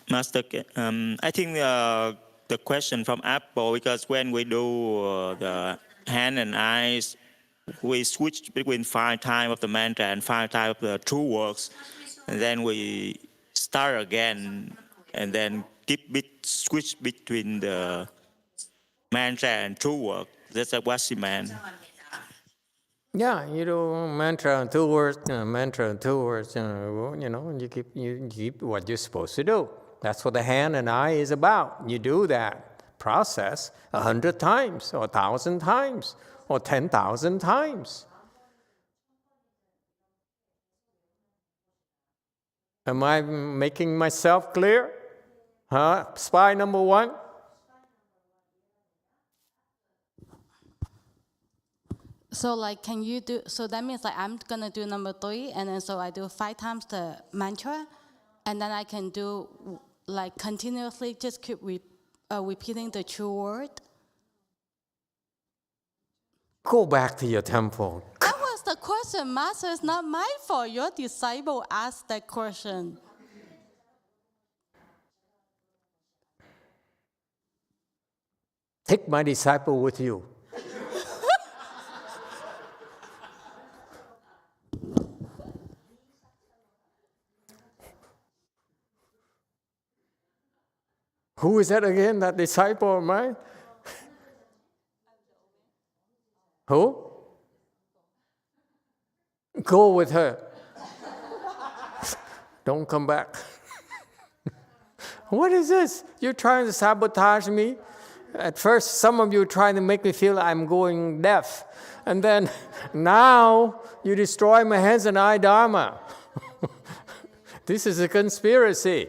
L: Master, I think the question from Apple, because when we do the hand and eyes, we switch between 5 times of the mantra and 5 times of the true works, and then we start again, and then switch between the mantra and true work. That's what she meant.
A: Yeah, you do mantra and 2 words, mantra and 2 words, you keep what you're supposed to do. That's what the hand and eye is about. You do that process 100 times, or 1,000 times, or 10,000 times. Am I making myself clear? Huh? Spy number 1?
K: So like, can you do, so that means like I'm going to do number 3, and then so I do 5 times the mantra, and then I can do like continuously just keep repeating the true word?
A: Go back to your temple.
K: That was the question, Master. It's not my fault. Your disciple asked that question.
A: Take my disciple with you. Who is that again, that disciple of mine? Who? Go with her. Don't come back. What is this? You're trying to sabotage me? At first, some of you are trying to make me feel I'm going deaf. And then now You destroy my hands and eye Dharma. This is a conspiracy.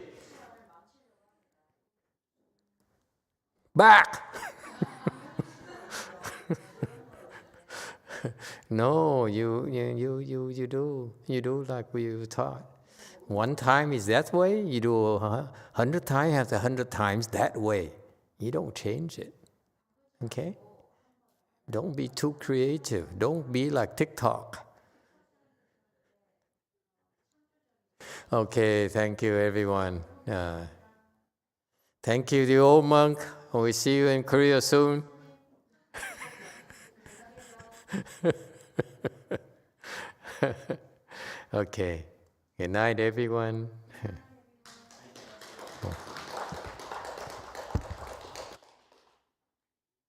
A: Back! No, you do like we were taught. One time is that way, you do 100 times, have 100 times that way. You don't change it. Okay? Don't be too creative. Don't be like TikTok. Okay, thank you everyone. Thank you, the old monk. We see you in Korea soon. Okay. Good night, everyone.